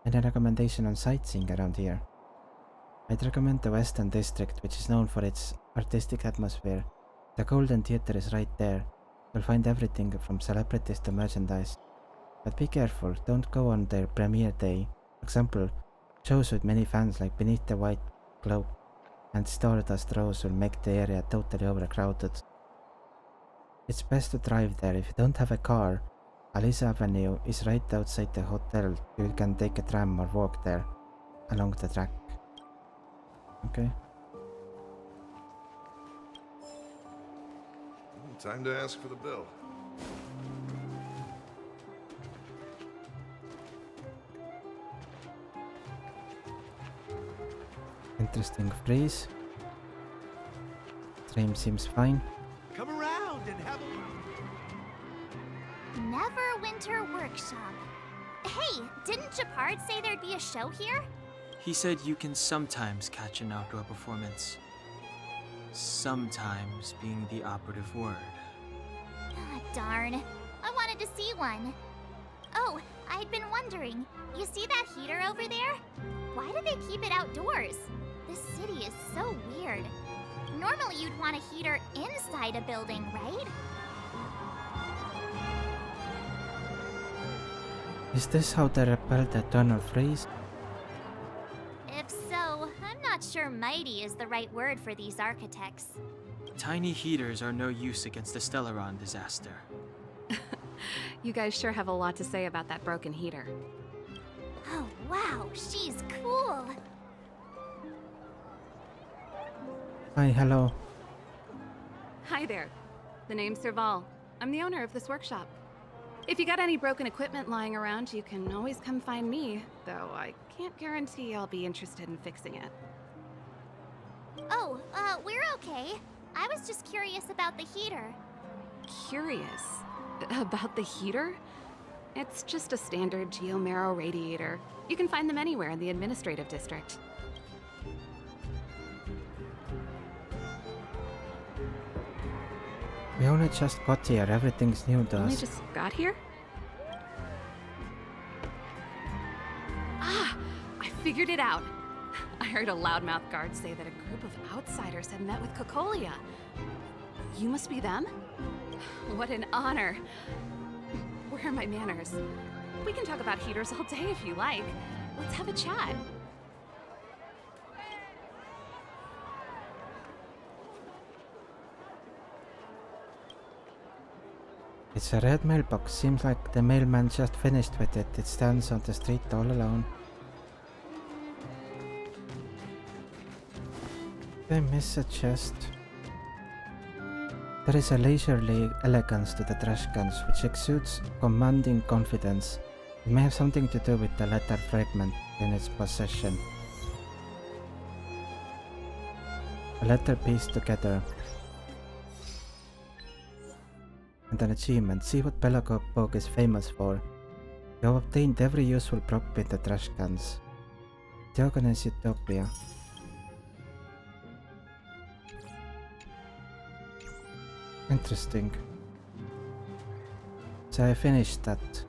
Any recommendation on sightseeing around here? I'd recommend the Western District, which is known for its artistic atmosphere. The Golden Theatre is right there. You'll find everything from celebrities to merchandise. But be careful, don't go on their premiere day. For example, shows with many fans like Beneath the White Cloak and Stardust Rose will make the area totally overcrowded. It's best to drive there. If you don't have a car, Alice Avenue is right outside the hotel. You can take a tram or walk there, along the track. Okay. Time to ask for the bill. Interesting freeze. Stream seems fine. Come around and have a Neverwinter Workshop. Hey, didn't Japard say there'd be a show here? He said you can sometimes catch an outdoor performance. Sometimes being the operative word. Ah, darn. I wanted to see one. Oh, I'd been wondering. You see that heater over there? Why do they keep it outdoors? This city is so weird. Normally you'd want a heater inside a building, right? Is this how they repel the eternal freeze? If so, I'm not sure mighty is the right word for these architects. Tiny heaters are no use against the Stellaron disaster. You guys sure have a lot to say about that broken heater. Oh wow, she's cool. Hi, hello. Hi there. The name's Serval. I'm the owner of this workshop. If you got any broken equipment lying around, you can always come find me, though I can't guarantee I'll be interested in fixing it. Oh, we're okay. I was just curious about the heater. Curious? About the heater? It's just a standard geomarrow radiator. You can find them anywhere in the administrative district. We only just got here, everything's new to Only us. just got here? Ah! I figured it out! I heard a loudmouth guard say that a group of outsiders had met with Cocolia. You must be them? What an honor! Where are my manners? We can talk about heaters all day if you like. Let's have a chat. It's a red mailbox. Seems like the mailman just finished with it. It stands on the street all alone. Did I miss a chest? There is a leisurely elegance to the trash cans, which exudes commanding confidence. It may have something to do with the letter fragment in its possession. A letter pieced together. And an achievement. See what Belagog is famous for. You have obtained every useful prop in the trash cans. Diogenes Utopia. Interesting. So I finished that.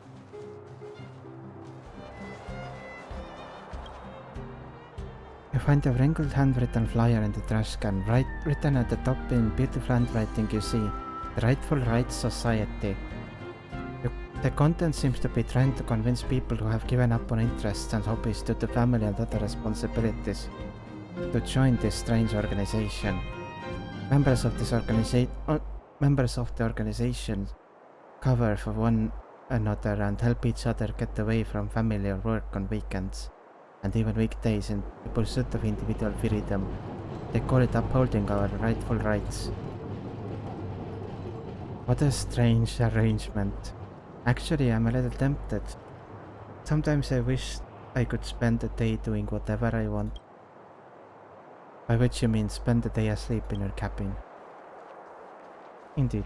You find a wrinkled handwritten flyer in the trash can. Written at the top in beautiful handwriting you see, the Rightful Rights Society. The content seems to be trying to convince people who have given up on interests and hobbies due to family and other responsibilities to join this strange organization. Members of the organization cover for one another and help each other get away from family or work on weekends and even weekdays in the pursuit of individual freedom. They call it upholding our rightful rights. What a strange arrangement. Actually, I'm a little tempted. Sometimes I wish I could spend the day doing whatever I want. By which you mean spend the day asleep in your cabin. Indeed.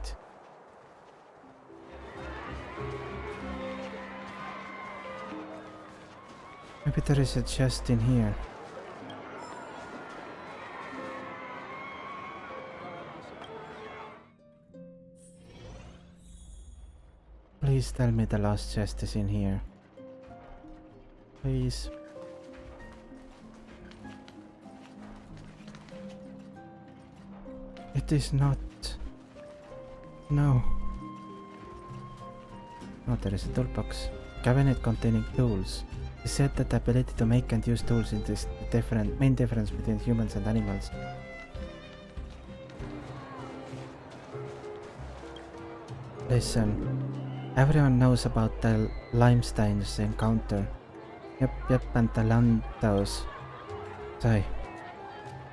Maybe there is a chest in here. Please tell me the last chest is in here. Please. It is not. No. Oh, there is a toolbox. Cabinet containing tools. It said that the ability to make and use tools is the main difference between humans and animals. Listen, everyone knows about the Limestein's encounter. Yep, and the Landaus. Sorry.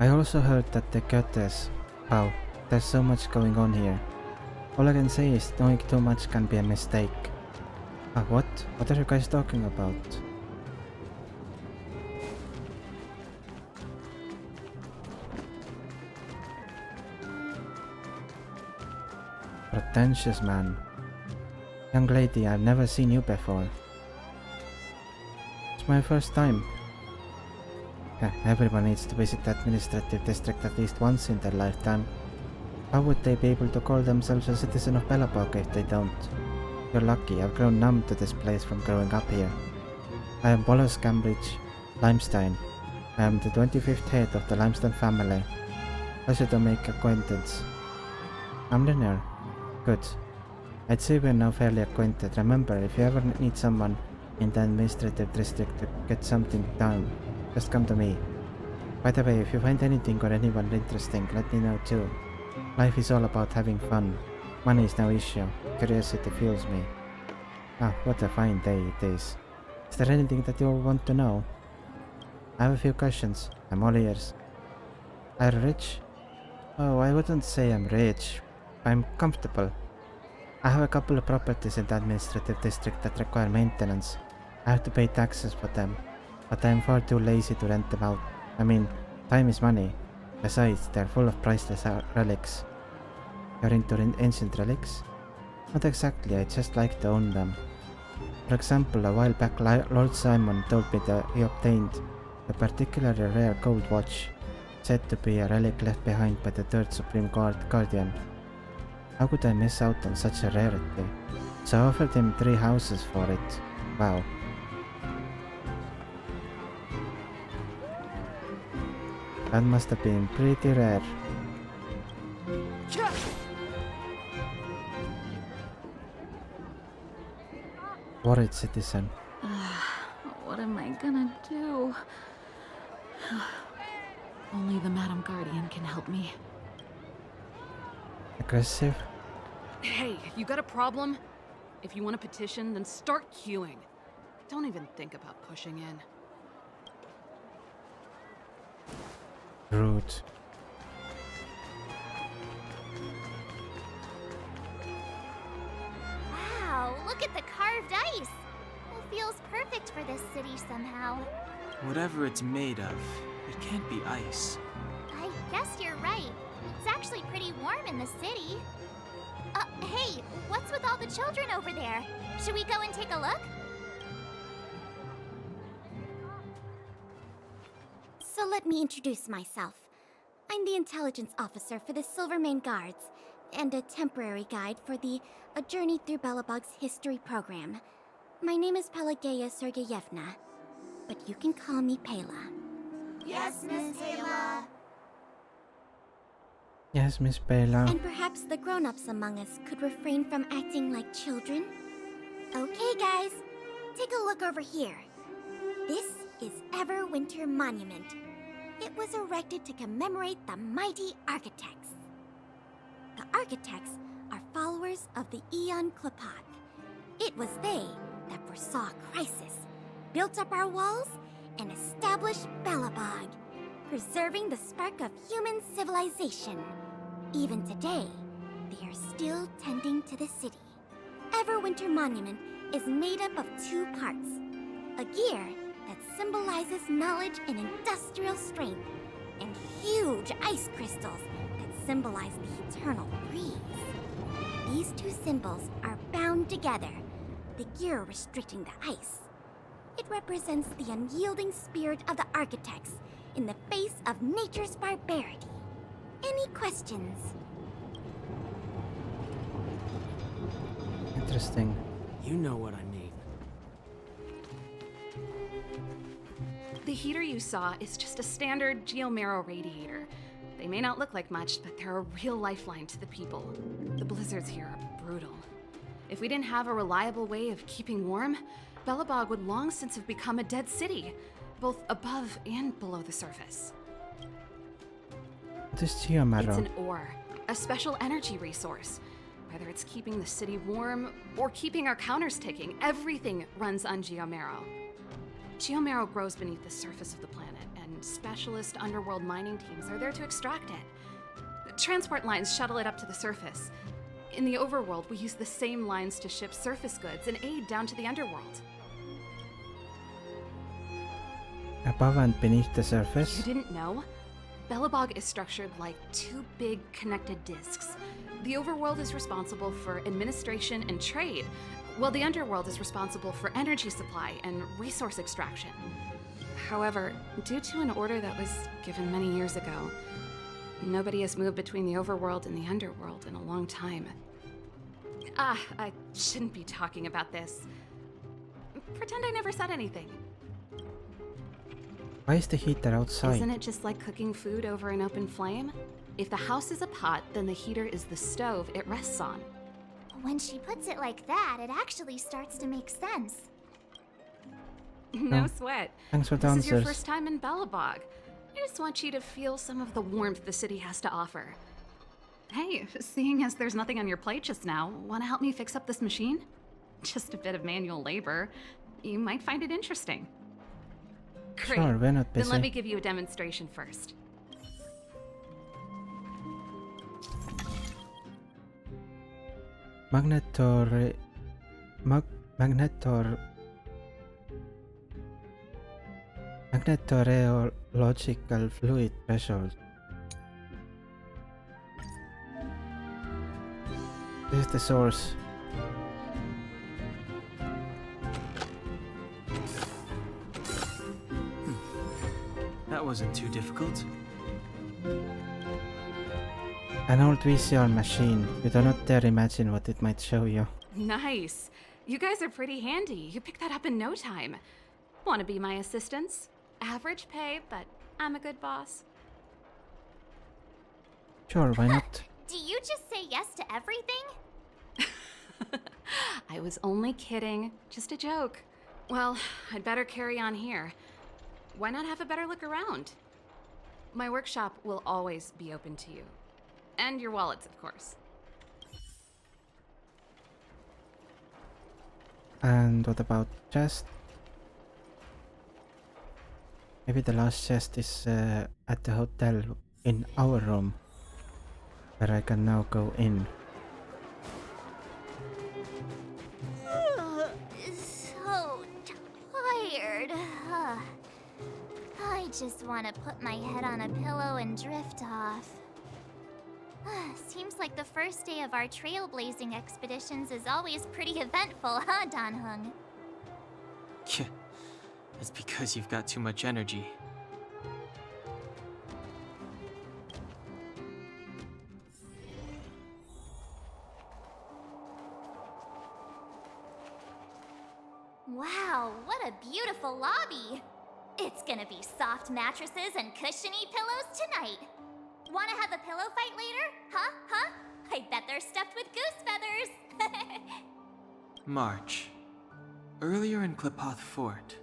I also heard that the Goethes. Wow, there's so much going on here. All I can say is knowing too much can be a mistake. What? What are you guys talking about? pretentious man. Young lady, I've never seen you before. It's my first time. Everyone needs to visit the administrative district at least once in their lifetime. How would they be able to call themselves a citizen of Belobog if they don't? You're lucky, I've grown numb to this place from growing up here. I am Bolos Cambridge Limestein. I am the 25th head of the Limestein family. Pleasure to make acquaintance. I'm Linear. Good. I'd say we're now fairly acquainted. Remember, if you ever need someone in the administrative district to get something done, just come to me. By the way, if you find anything or anyone interesting, let me know too. Life is all about having fun. Money is no issue. Curiosity fuels me. Ah, what a fine day it is. Is there anything that you want to know? I have a few questions. I'm all ears. Are you rich? Oh, I wouldn't say I'm rich. I'm comfortable. I have a couple of properties in the administrative district that require maintenance. I have to pay taxes for them, but I am far too lazy to rent them out. I mean, time is money. Besides, they are full of priceless relics. You're into ancient relics? Not exactly, I just like to own them. For example, a while back Lord Simon told me that he obtained a particularly rare gold watch, said to be a relic left behind by the third Supreme Guardian. How could I miss out on such a rarity? So I offered him 3 houses for it. Wow. That must have been pretty rare. Worried citizen. What am I gonna do? Only the Madam Guardian can help me. Aggressive? Hey, you got a problem? If you want a petition, then start queuing. Don't even think about pushing in. Rude. Wow, look at the carved ice! It feels perfect for this city somehow. Whatever it's made of, it can't be ice. I guess you're right. It's actually pretty warm in the city. Hey, what's with all the children over there? Should we go and take a look? So let me introduce myself. I'm the intelligence officer for the Silvermane Guards, and a temporary guide for the A Journey Through Belobog's History program. My name is Pelageya Sergeyevna, but you can call me Pela. Yes, Miss Pela. Yes, Miss Bela. And perhaps the grown-ups among us could refrain from acting like children. Okay, guys, take a look over here. This is Everwinter Monument. It was erected to commemorate the mighty architects. The architects are followers of the Aeon Klapat. It was they that foresaw crisis, built up our walls, and established Belobog, preserving the spark of human civilization. Even today, they are still tending to the city. Everwinter Monument is made up of 2 parts. A gear that symbolizes knowledge and industrial strength, and huge ice crystals that symbolize the eternal breeze. These 2 symbols are bound together, the gear restricting the ice. It represents the unyielding spirit of the architects in the face of nature's barbarity. Any questions? Interesting. You know what I mean. The heater you saw is just a standard Geomero radiator. They may not look like much, but they're a real lifeline to the people. The blizzards here are brutal. If we didn't have a reliable way of keeping warm, Belobog would long since have become a dead city, both above and below the surface. What is Geomero? It's an ore, a special energy resource. Whether it's keeping the city warm or keeping our counters ticking, everything runs on Geomero. Geomero grows beneath the surface of the planet, and specialist underworld mining teams are there to extract it. Transport lines shuttle it up to the surface. In the overworld, we use the same lines to ship surface goods and aid down to the underworld. Above and beneath the surface? You didn't know? Belobog is structured like two big connected discs. The overworld is responsible for administration and trade, while the underworld is responsible for energy supply and resource extraction. However, due to an order that was given many years ago, nobody has moved between the overworld and the underworld in a long time. I shouldn't be talking about this. Pretend I never said anything. Why is the heater outside? Isn't it just like cooking food over an open flame? If the house is a pot, then the heater is the stove it rests on. When she puts it like that, it actually starts to make sense. No sweat. Thanks for the This is your answers. first time in Belobog. I just want you to feel some of the warmth the city has to offer. Hey, seeing as there's nothing on your plate just now, want to help me fix up this machine? Just a bit of manual labor. You might find it interesting. Great. Sure, we're not busy. Then let me give you a demonstration first. Magnetoreological fluid threshold. This is the source. That wasn't too difficult. An old VCR machine. You do not dare imagine what it might show you. Nice. You guys are pretty handy. You picked that up in no time. Want to be my assistants? Average pay, but I'm a good boss. Sure, why not? Do you just say yes to everything? I was only kidding. Just a joke. Well, I'd better carry on here. Why not have a better look around? My workshop will always be open to you. And your wallets, of course. And what about chest? Maybe the last chest is at the hotel in our room, where I can now go in. So tired. I just want to put my head on a pillow and drift off. Seems like the first day of our trailblazing expeditions is always pretty eventful, huh, Danhung? It's because you've got too much energy. Wow, what a beautiful lobby! It's gonna be soft mattresses and cushiony pillows tonight. Wanna have a pillow fight later? Huh? I bet they're stuffed with goose feathers! March. Earlier in Klipoth Fort.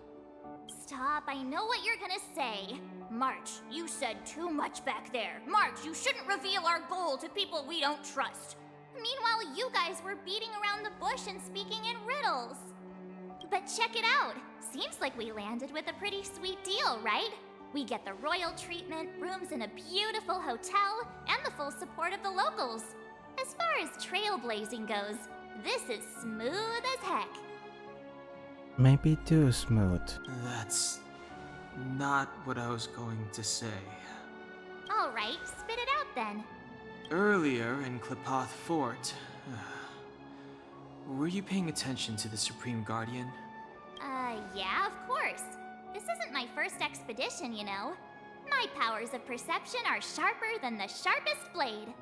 Stop, I know what you're gonna say. March, you said too much back there. March, you shouldn't reveal our goal to people we don't trust. Meanwhile, you guys were beating around the bush and speaking in riddles. But check it out. Seems like we landed with a pretty sweet deal, right? We get the royal treatment, rooms in a beautiful hotel, and the full support of the locals. As far as trailblazing goes, this is smooth as heck. Maybe too smooth. That's not what I was going to say. Alright, spit it out then. Earlier in Klipoth Fort, were you paying attention to the Supreme Guardian? Yeah, of course. This isn't my first expedition, you know. My powers of perception are sharper than the sharpest blade.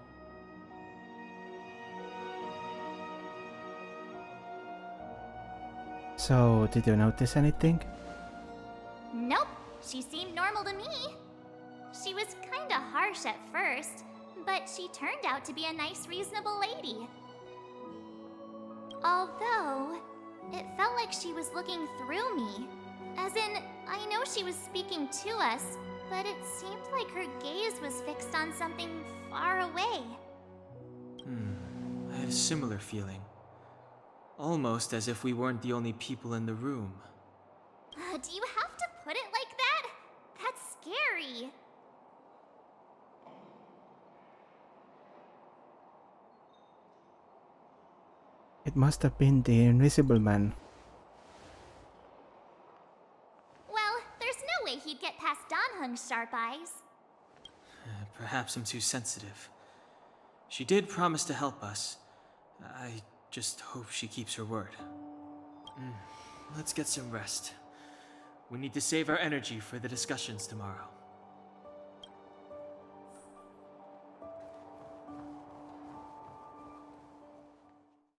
So, did you notice anything? Nope, she seemed normal to me. She was kinda harsh at first, but she turned out to be a nice, reasonable lady. Although, it felt like she was looking through me. As in, I know she was speaking to us, but it seemed like her gaze was fixed on something far away. I had a similar feeling. Almost as if we weren't the only people in the room. Do you have to put it like that? That's scary. It must have been the Invisible Man. Well, there's no way he'd get past Danhung's sharp eyes. Perhaps I'm too sensitive. She did promise to help us. I just hope she keeps her word. Let's get some rest. We need to save our energy for the discussions tomorrow.